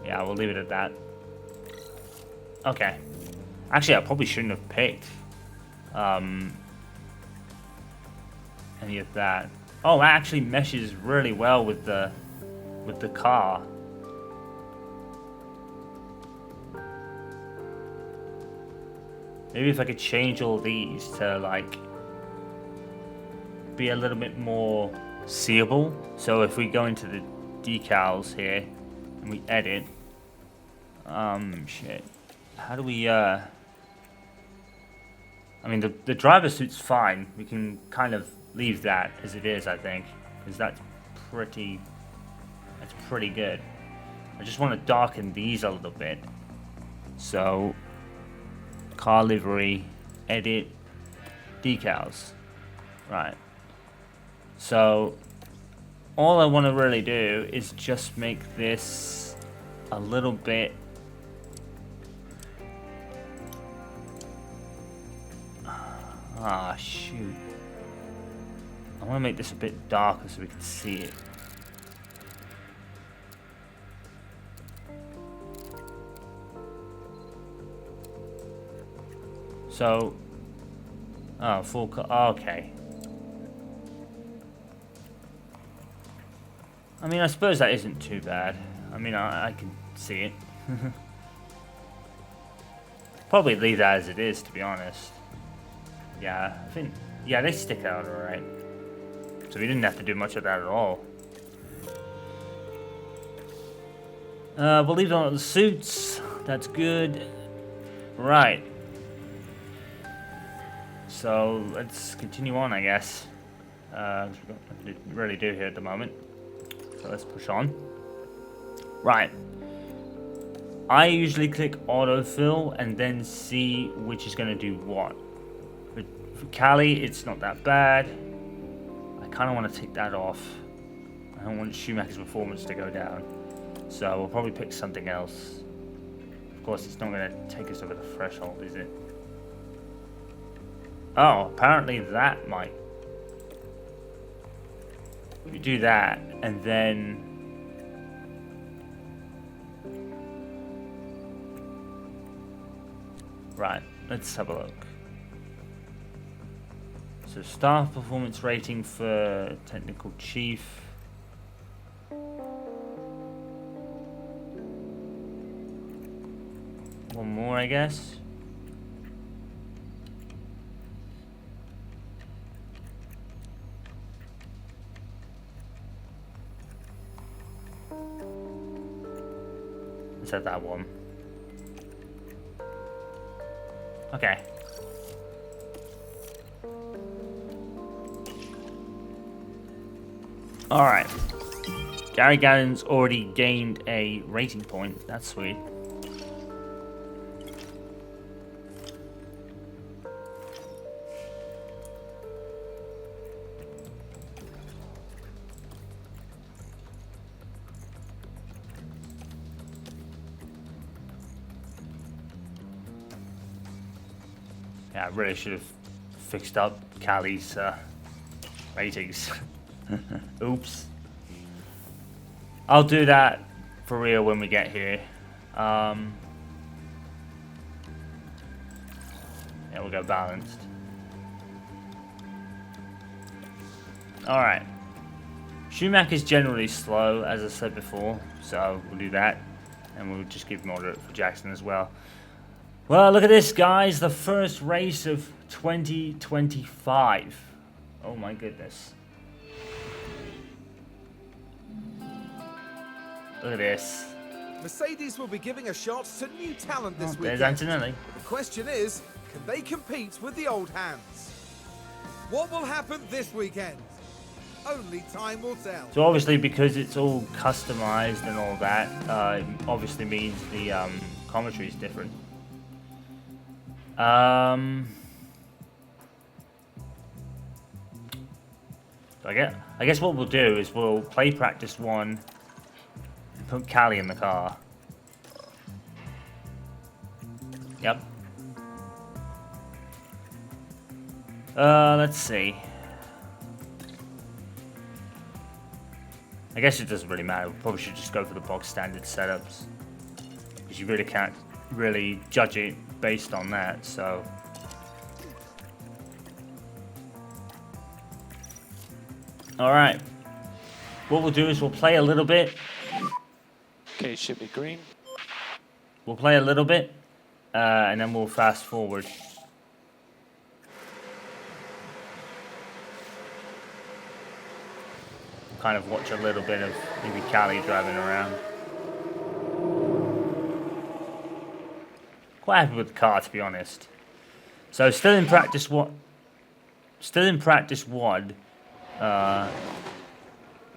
Yeah, we'll leave it at that. Okay. Actually, I probably shouldn't have picked any of that. Oh, it actually meshes really well with the car. Maybe if I could change all these to like be a little bit more seeable. So if we go into the decals here and we edit, shit. How do we I mean the driver suit's fine. We can kind of leave that as it is, I think, because that's pretty good. I just want to darken these a little bit. So car livery, edit, decals. Right. So all I want to really do is just make this a little bit shoot. I want to make this a bit darker so we can see it. So, full car. Okay. I mean, I suppose that isn't too bad. I mean, I can see it. Probably leave that as it is, to be honest. Yeah, I think... Yeah, they stick out alright. So we didn't have to do much of that at all. We'll leave on the suits. That's good. Right. So, let's continue on, I guess. We've got nothing to really do here at the moment. So let's push on. Right. I usually click autofill and then see which is going to do what. For Cali, it's not that bad. I kind of want to take that off. I don't want Schumacher's performance to go down. So we'll probably pick something else. Of course, it's not going to take us over the threshold, is it? Oh, apparently that might. We do that, and then... Right, let's have a look. So staff performance rating for technical chief. One more, I guess. Let's have that one. Okay. Alright. Gary Gannon's already gained a rating point. That's sweet. Yeah, I really should have fixed up Cali's ratings. Oops. I'll do that for real when we get here. Yeah, we'll go balanced. Alright. Schumacher's generally slow, as I said before, so we'll do that. And we'll just give moderate for Jackson as well. Well, look at this, guys. The first race of 2025. Oh my goodness. Look at this. Mercedes will be giving a shot to new talent this There's weekend. Antonelli. The question is, can they compete with the old hands? What will happen this weekend? Only time will tell. So obviously, because it's all customized and all that, it obviously means the commentary is different. I guess what we'll do is we'll play practice one and put Cali in the car. Yep. Let's see. I guess it doesn't really matter. We probably should just go for the box standard setups, because you really can't really judge it based on that, so... All right. What we'll do is we'll play a little bit. Okay, should be green. We'll play a little bit, and then we'll fast forward. Kind of watch a little bit of maybe Callie driving around. Quite happy with the car, to be honest. So still in practice one. A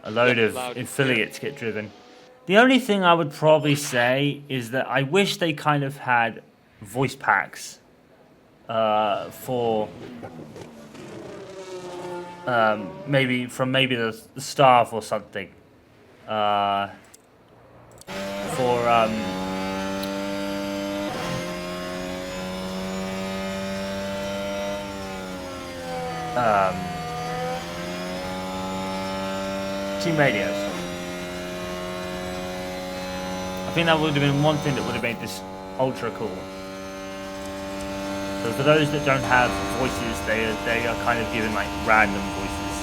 load of affiliates get driven. The only thing I would probably say is that I wish they kind of had voice packs for maybe the staff or something for team radios. I think that would have been one thing that would have made this ultra cool. So for those that don't have voices, they are kind of given like random voices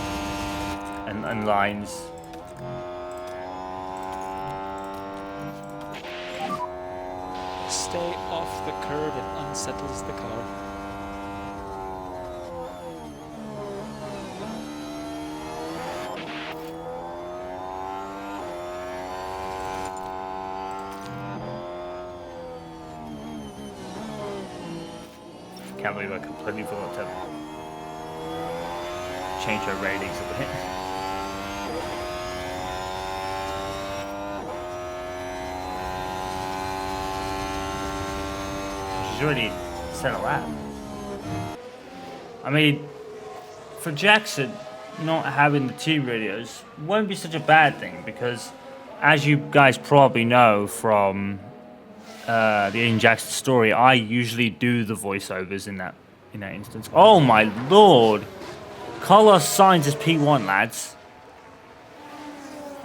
and lines. Stay off the curb, it unsettles the car. Can't believe I completely forgot to change her ratings a bit. She's already set a lap. I mean, for Jackson, not having the team radios won't be such a bad thing because, as you guys probably know from the Aiden Jackson story, I usually do the voiceovers in that instance. Oh my lord! Carlos Sainz is P1, lads.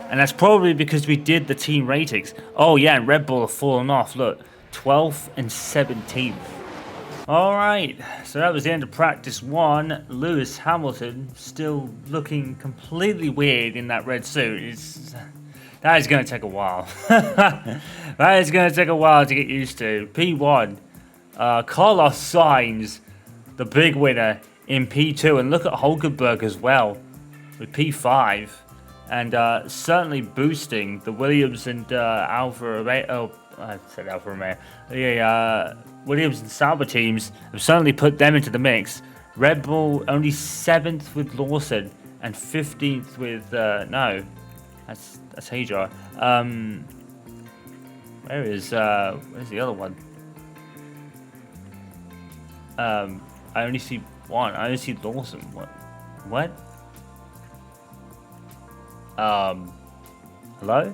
And that's probably because we did the team ratings. Oh yeah, and Red Bull have fallen off. Look, 12th and 17th. Alright, so that was the end of practice 1. Lewis Hamilton still looking completely weird in that red suit. That is going to take a while. That is going to take a while to get used to. P1, Carlos Sainz, the big winner in P2. And look at Hulkenberg as well with P5. And certainly boosting the Williams and Alfa Romeo. Oh, I said Alfa Romeo. The Williams and Sauber teams have certainly put them into the mix. Red Bull only 7th with Lawson and 15th with... no, that's Hajar. Where's the other one? I only see one. I only see Lawson. What? Hello?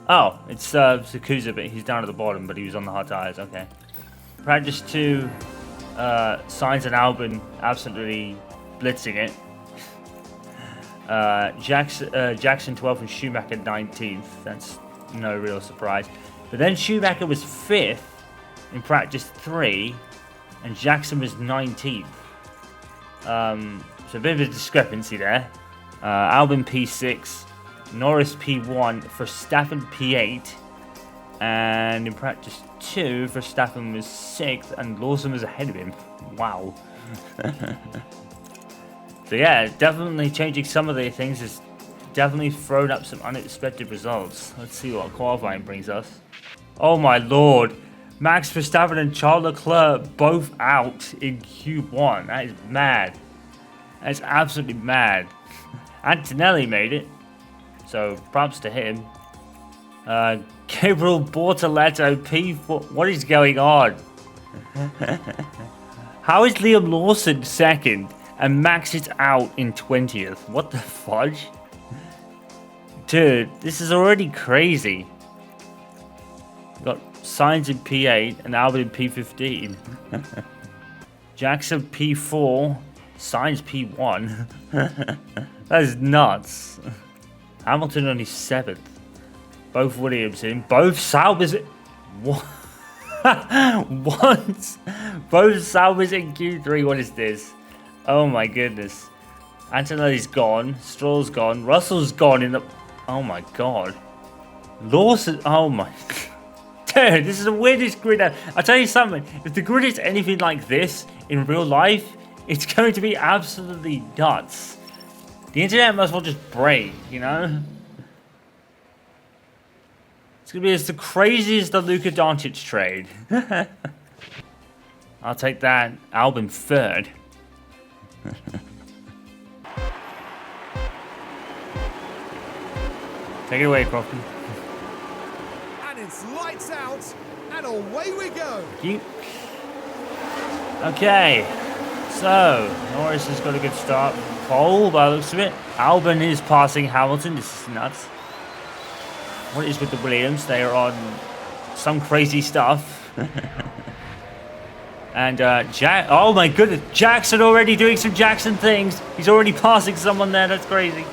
Oh, it's Sakusa, but he's down at the bottom, but he was on the hard tires. Okay. Practice 2, Sainz and Albon absolutely blitzing it. Jackson 12th and Schumacher 19th. That's no real surprise. But then Schumacher was 5th in practice 3, and Jackson was 19th. So a bit of a discrepancy there. Albon P6, Norris P1, Verstappen P8, and in practice 2, Verstappen was 6th, and Lawson was ahead of him. Wow. So yeah, definitely changing some of the things has definitely thrown up some unexpected results. Let's see what qualifying brings us. Oh my lord. Max Verstappen and Charles Leclerc both out in Q1. That is mad. That is absolutely mad. Antonelli made it, so props to him. Gabriel Bortoletto P4. What is going on? How is Liam Lawson 2nd and Max is out in 20th? What the fudge? Dude, this is already crazy. We've got Sainz in P8 and Albon in P15. Jackson P4, Sainz P1. That is nuts. Hamilton only 7th. Both Williams in. Both Saubers in. What? What? Both Saubers in Q3. What is this? Oh my goodness. Antonelli's gone. Stroll's gone. Russell's gone in the... Oh my god. Lawson... Oh my... Dude, this is the weirdest grid ever. I'll tell you something. If the grid is anything like this in real life, it's going to be absolutely nuts. The internet must well just break, you know? It's going to be as the craziest the Luka Doncic trade. I'll take that. Albon third. Take it away, Crofty. And it's lights out, and away we go. Okay, so Norris has got a good start. Pole, by the looks of it. Albon is passing Hamilton. This is nuts. What is with the Williams? They are on some crazy stuff. And oh my goodness, Jackson already doing some Jackson things. He's already passing someone there. That's crazy.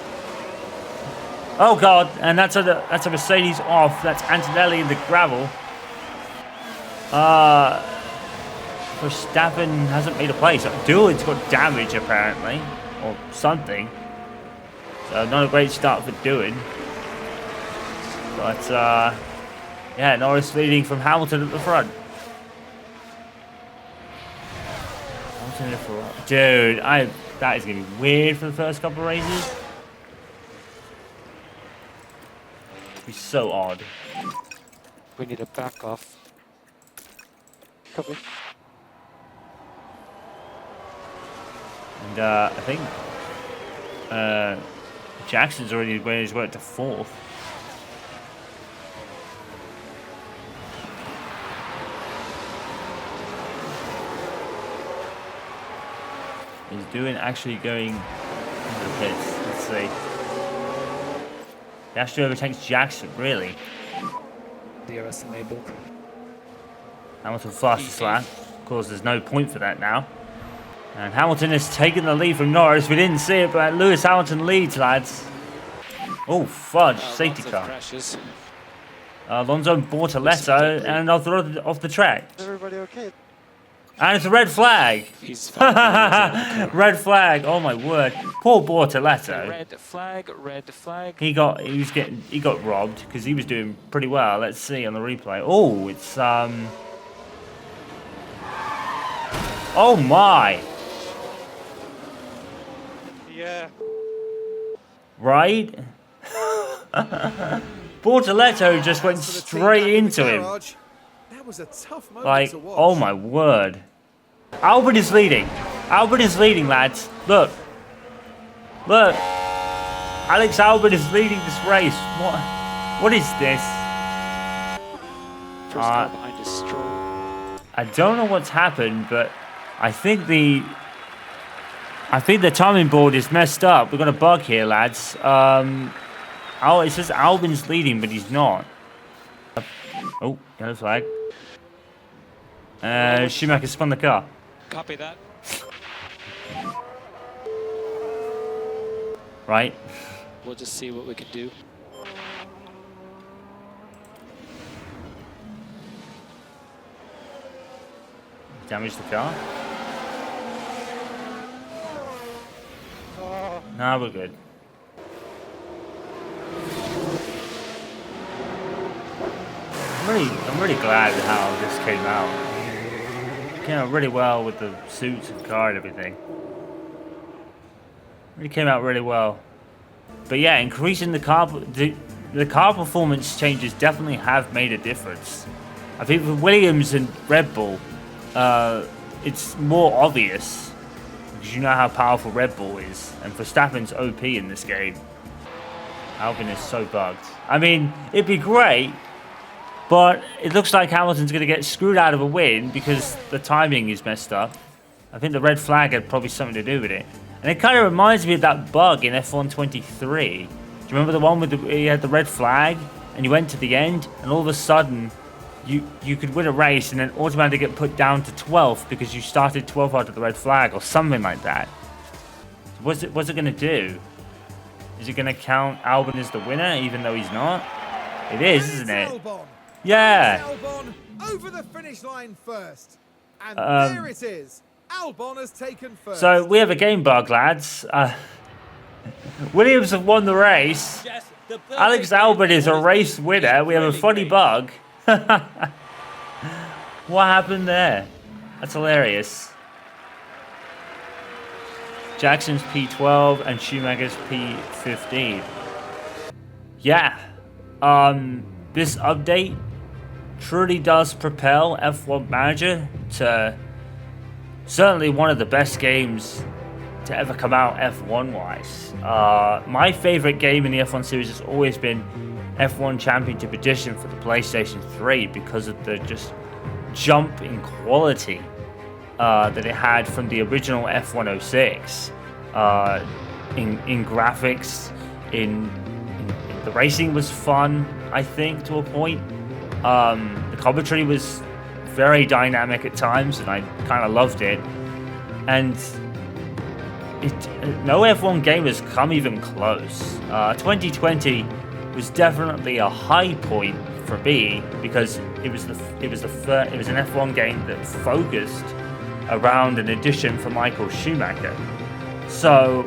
Oh god, and that's a Mercedes off. That's Antonelli in the gravel. Verstappen hasn't made a place. Doolin's got damage apparently, or something. So not a great start for Doolin. But yeah, Norris leading from Hamilton at the front. Hamilton at the front. Dude, that is gonna be weird for the first couple of races. It'd be so odd. We need a back off. Copy. And I think Jackson's already made his way to fourth. Is Doing actually going into the pits? Let's see. He actually overtakes Jackson, really? DRS enabled. Hamilton fastest lap. Of course, there's no point for that now. And Hamilton has taken the lead from Norris. We didn't see it, but Lewis Hamilton leads, lads. Oh, fudge. Safety car. Crashes. Alonso Bortoletto and off the track. Is everybody okay? And it's a red flag. He's fine. Red flag. Oh my word. Poor Bortoletto. Red flag, red flag. He got robbed because he was doing pretty well. Let's see on the replay. Oh, it's oh my. Yeah. Right? Bortoletto just went For the team straight back in the into him. garage. That was a tough moment Like, to watch. oh my word. Albon is leading. Albon is leading, lads. Look. Look. Alex Albon is leading this race. What is this? First car behind is Stroll. I don't know what's happened, but I think the timing board is messed up. We've got a bug here, lads. It says Albon's leading, but he's not. Oh, yellow flag. Schumacher spun the car. Copy that. Right. We'll just see what we can do. Damage the car. Oh, No, we're good. I'm really glad how this came out. It came out really well with the suits and car and everything. Really came out really well. But yeah, increasing the car performance changes definitely have made a difference. I think for Williams and Red Bull, it's more obvious because you know how powerful Red Bull is, and Verstappen's OP in this game. Albon is so bugged. I mean, it'd be great, but it looks like Hamilton's going to get screwed out of a win because the timing is messed up. I think the red flag had probably something to do with it. And it kind of reminds me of that bug in F1 23. Do you remember the one with you had the red flag and you went to the end and all of a sudden you could win a race and then automatically get put down to 12th because you started 12th after the red flag or something like that. What's it going to do? Is it going to count Albon as the winner even though he's not? It is, isn't it? Albon. Yeah. Albon over the finish line first. And there it is. Albon has taken first. So we have a game bug, lads. Williams have won the race. Alex Albon is a race winner. We have a funny bug. What happened there? That's hilarious. Jackson's P12 and Schumacher's P15. Yeah. This update truly does propel F1 Manager to certainly one of the best games to ever come out F1 wise. My favorite game in the F1 series has always been F1 Championship Edition for the PlayStation 3 because of the just jump in quality that it had from the original F106 in graphics, in the racing was fun, I think, to a point. The commentary was very dynamic at times, and I kind of loved it. And no F1 game has come even close. 2020 was definitely a high point for me because it was an F1 game that focused around an edition for Michael Schumacher. So,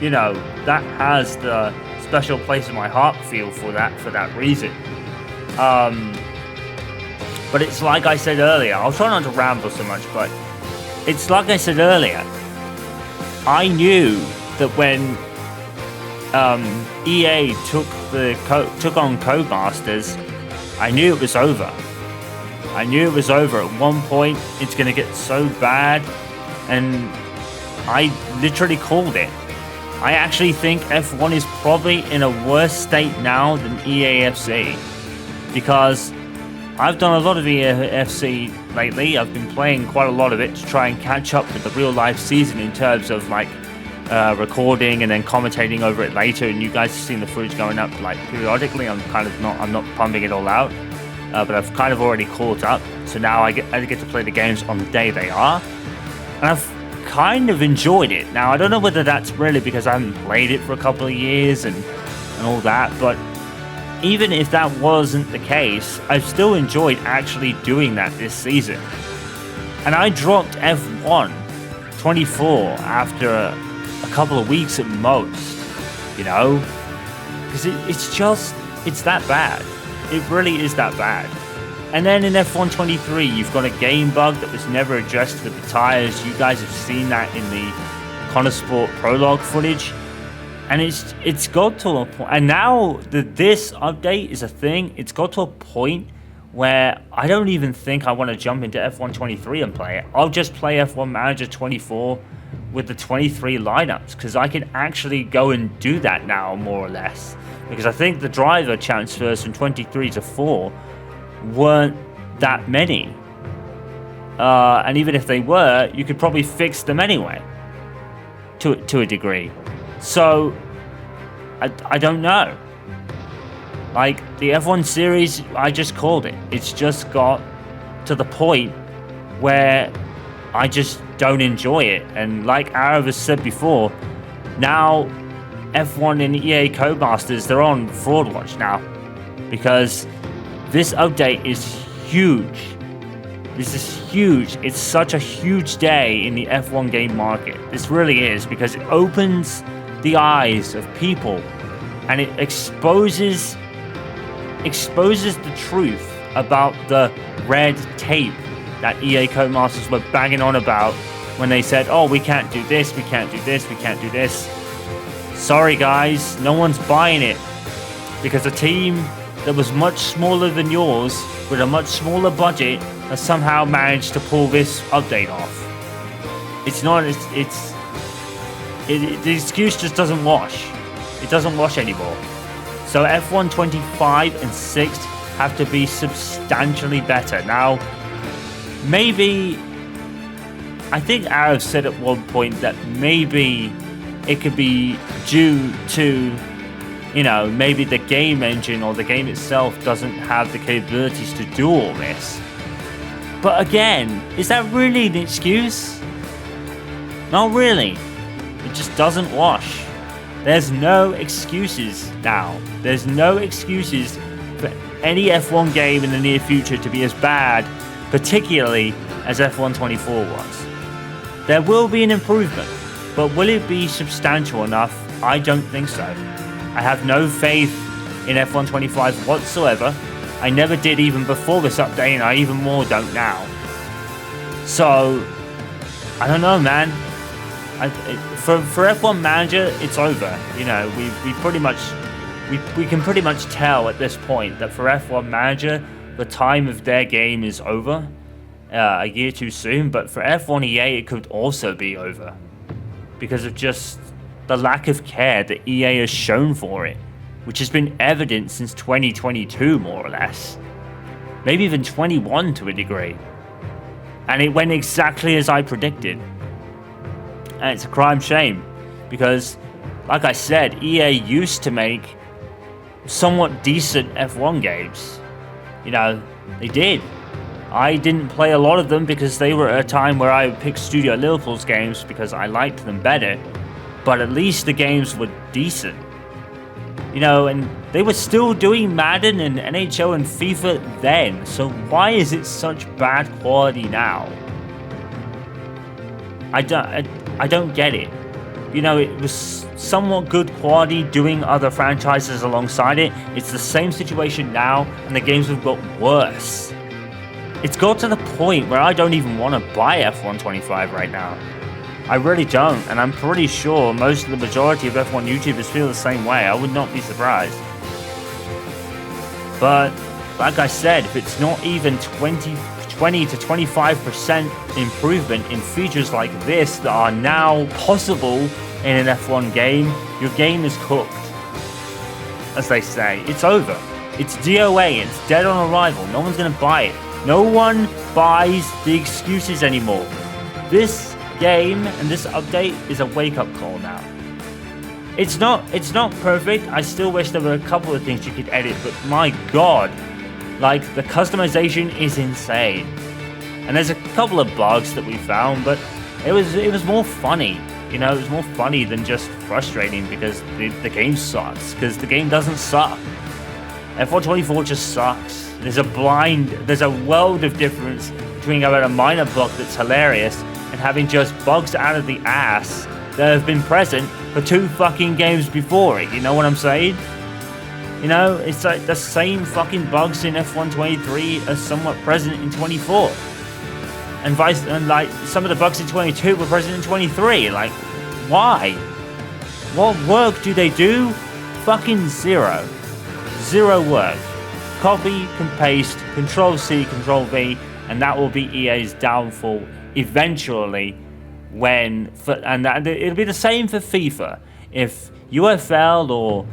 you know, that has the special place in my heart feel for that reason. But it's like I said earlier, I'll try not to ramble so much, but it's like I said earlier, I knew that when EA took on Codemasters, I knew it was over. I knew it was over. At one point, it's going to get so bad, and I literally called it. I actually think F1 is probably in a worse state now than EAFC, because I've done a lot of EAFC lately. I've been playing quite a lot of it to try and catch up with the real life season in terms of like recording and then commentating over it later. And you guys have seen the footage going up like periodically. I'm not pumping it all out, but I've kind of already caught up. So now I get to play the games on the day they are, and I've kind of enjoyed it. Now I don't know whether that's really because I haven't played it for a couple of years and all that, but even if that wasn't the case, I've still enjoyed actually doing that this season. And I dropped F1 24 after a couple of weeks at most, you know? Because it's that bad. It really is that bad. And then in F1 23, you've got a game bug that was never addressed with the tires. You guys have seen that in the Connor Sport prologue footage. And it's got to a point, and now that this update is a thing, it's got to a point where I don't even think I want to jump into F1 23 and play it. I'll just play F1 Manager 24 with the 23 lineups, because I can actually go and do that now, more or less. Because I think the driver transfers from 23 to 4 weren't that many. And even if they were, you could probably fix them anyway, to a degree. So, I don't know. Like, the F1 series, I just called it. It's just got to the point where I just don't enjoy it. And like Arav has said before, now F1 and EA Codemasters, they're on Fraud Watch now. Because this update is huge. This is huge. It's such a huge day in the F1 game market. This really is, because it opens the eyes of people and it exposes the truth about the red tape that EA Codemasters were banging on about when they said, oh, we can't do this, we can't do this, we can't do this. Sorry guys, no one's buying it, because a team that was much smaller than yours with a much smaller budget has somehow managed to pull this update off. The excuse just doesn't wash. It doesn't wash anymore. So F1 25 and 6 have to be substantially better. Now, maybe, I think Arav said at one point that maybe it could be due to, you know, maybe the game engine or the game itself doesn't have the capabilities to do all this. But again, is that really an excuse? Not really. It just doesn't wash. There's no excuses now. There's no excuses for any F1 game in the near future to be as bad, particularly as F1 24 was. There will be an improvement, but will it be substantial enough I don't think so. I have no faith in F1 25 whatsoever. I never did even before this update, and I even more don't now. So, I don't know, man. For F1 Manager, it's over. You know, we pretty much we can pretty much tell at this point that for F1 Manager, the time of their game is over. A year too soon, but for F1 EA, it could also be over because of just the lack of care that EA has shown for it, which has been evident since 2022, more or less. Maybe even 21 to a degree. And it went exactly as I predicted. And it's a crime shame, because, like I said, EA used to make somewhat decent F1 games. You know, they did. I didn't play a lot of them because they were at a time where I picked Studio Liverpool's games because I liked them better. But at least the games were decent. You know, and they were still doing Madden and NHL and FIFA then. So why is it such bad quality now? I don't get it. You know, it was somewhat good quality doing other franchises alongside it. It's the same situation now, and the games have got worse. It's got to the point where I don't even want to buy F1 25 right now. I really don't, and I'm pretty sure most of the majority of F1 YouTubers feel the same way. I would not be surprised. But, like I said, if it's not even 20 to 25% improvement in features like this that are now possible in an F1 game, your game is cooked. As they say, it's over. It's DOA, it's dead on arrival. No one's going to buy it. No one buys the excuses anymore. This game and this update is a wake-up call now. It's not perfect. I still wish there were a couple of things you could edit, but my god, like, the customization is insane. And there's a couple of bugs that we found, but it was more funny. You know, it was more funny than just frustrating because the game sucks. Because the game doesn't suck. F1 24 just sucks. There's a world of difference between having a minor bug that's hilarious and having just bugs out of the ass that have been present for 2 fucking games before it. You know what I'm saying? You know, it's like the same fucking bugs in F1 23 are somewhat present in 24. And like some of the bugs in 22 were present in 23. Like, why? What work do they do? Fucking zero. Zero work. Copy, can paste, Control C, Control V, and that will be EA's downfall eventually. It'll be the same for FIFA. If UFL or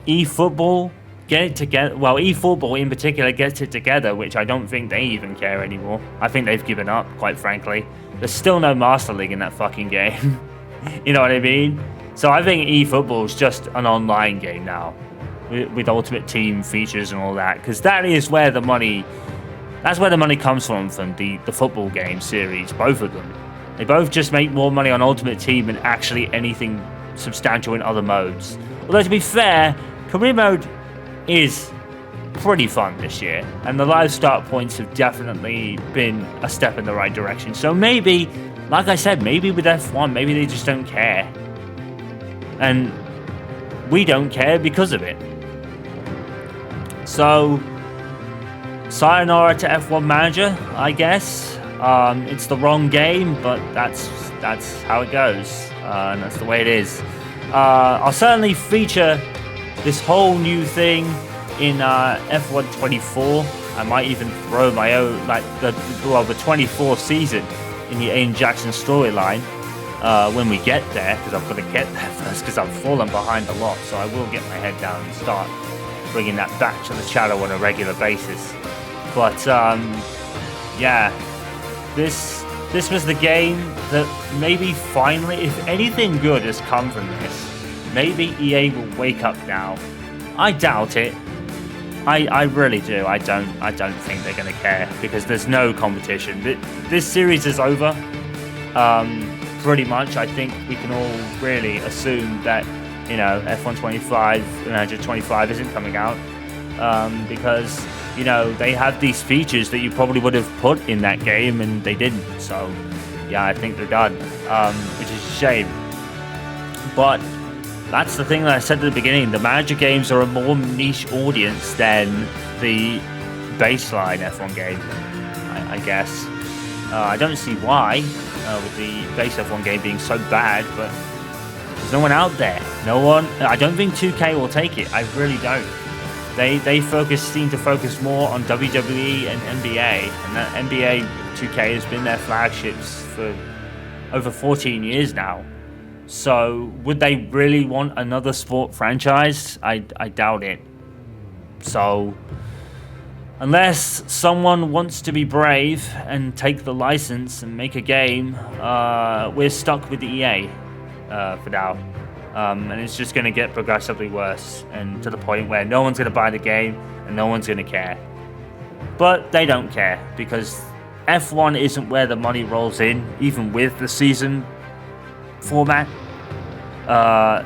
eFootball get it together, well, eFootball in particular gets it together, which I don't think they even care anymore. I think they've given up, quite frankly. There's still no Master League in that fucking game. You know what I mean? So I think eFootball is just an online game now, with Ultimate Team features and all that, because that is where the money. That's where the money comes from the football game series, both of them. They both just make more money on Ultimate Team than actually anything substantial in other modes. Although, to be fair, Career Mode is pretty fun this year, and the live start points have definitely been a step in the right direction. So maybe, like I said, maybe with F1, maybe they just don't care. And we don't care because of it. So, sayonara to F1 Manager, I guess. It's the wrong game, but that's how it goes, and that's the way it is. I'll certainly feature this whole new thing in F1 24. I might even throw my own, like the 24 season in the Aiden Jackson storyline when we get there, because I've got to get there first, because I've fallen behind a lot. So I will get my head down and start bringing that back to the channel on a regular basis. But yeah, this was the game that maybe finally, if anything good has come from this, maybe EA will wake up now. I doubt it. I really do. I don't think they're going to care, because there's no competition. This series is over. Pretty much, I think we can all really assume that, you know, F1 25, Manager 25 isn't coming out, because, you know, they have these features that you probably would have put in that game and they didn't. So, yeah, I think they're done, which is a shame. But that's the thing that I said at the beginning. The manager games are a more niche audience than the baseline F1 game, I guess. I don't see why, with the base F1 game being so bad, but there's no one out there. No one. I don't think 2K will take it. I really don't. They seem to focus more on WWE and NBA, and that NBA 2K has been their flagships for over 14 years now. So would they really want another sport franchise? I doubt it. So unless someone wants to be brave and take the license and make a game, we're stuck with the EA for now. And it's just going to get progressively worse, and to the point where no one's going to buy the game and no one's going to care. But they don't care, because F1 isn't where the money rolls in, even with the season format.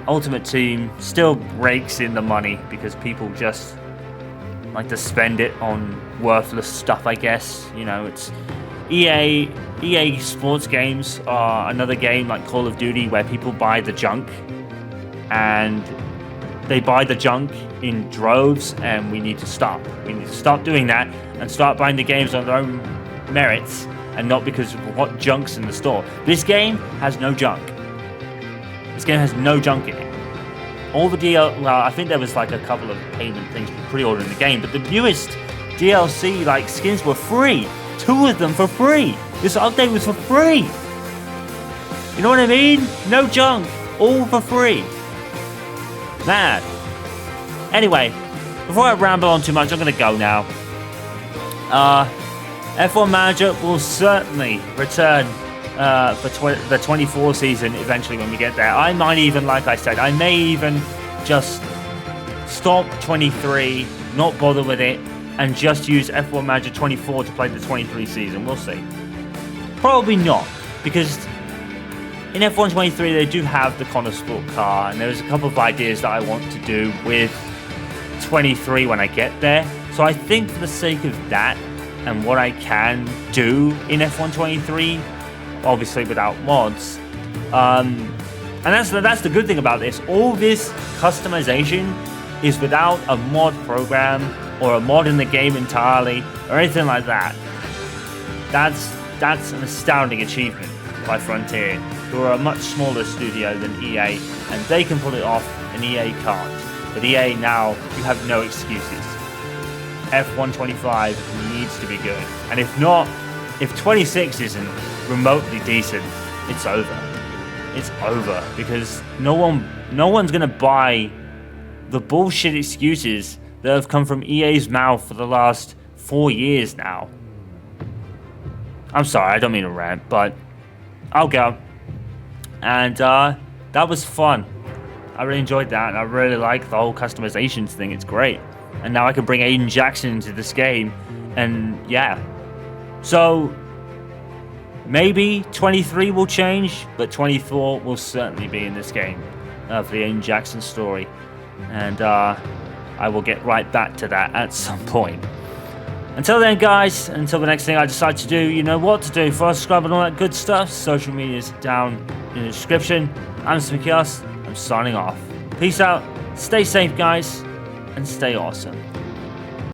Ultimate Team still rakes in the money because people just like to spend it on worthless stuff, I guess. You know, it's EA sports games are another game like Call of Duty where people buy the junk, and they buy the junk in droves, and we need to stop. We need to stop doing that and start buying the games on their own merits and not because of what junk's in the store. This game has no junk. This game has no junk in it. All the well, I think there was like a couple of payment things for pre-ordering the game, but the newest DLC like skins were free. 2 of them for free. This update was for free. You know what I mean? No junk, all for free. Man. Anyway, before I ramble on too much, I'm gonna go now. F1 Manager will certainly return for the 24 season eventually when we get there. I might even, like I said, I may even just stop 23, not bother with it, and just use F1 Manager 24 to play the 23 season. We'll see. Probably not, because in F1 23 they do have the Connor Sport car, and there's a couple of ideas that I want to do with 23 when I get there. So I think for the sake of that and what I can do in F1 23, obviously without mods, and that's the good thing about this. All this customization is without a mod program or a mod in the game entirely or anything like that. That's an astounding achievement by Frontier, who are a much smaller studio than EA, and they can pull it off and EA can't. But EA now, you have no excuses. F1 25 needs to be good, and if not, if 26 isn't remotely decent, it's over. It's over, because no one's gonna buy the bullshit excuses that have come from EA's mouth for the last 4 years now. I'm sorry, I don't mean to rant, but I'll go. And that was fun. I really enjoyed that, and I really like the whole customizations thing. It's great. And now I can bring Aiden Jackson into this game, and yeah. So maybe 23 will change, but 24 will certainly be in this game for the Aiden Jackson story. And I will get right back to that at some point. Until then, guys, until the next thing I decide to do, you know what to do. Follow, subscribe, and all that good stuff. Social media is down in the description. I'm Smikios. I'm signing off. Peace out. Stay safe, guys, and stay awesome.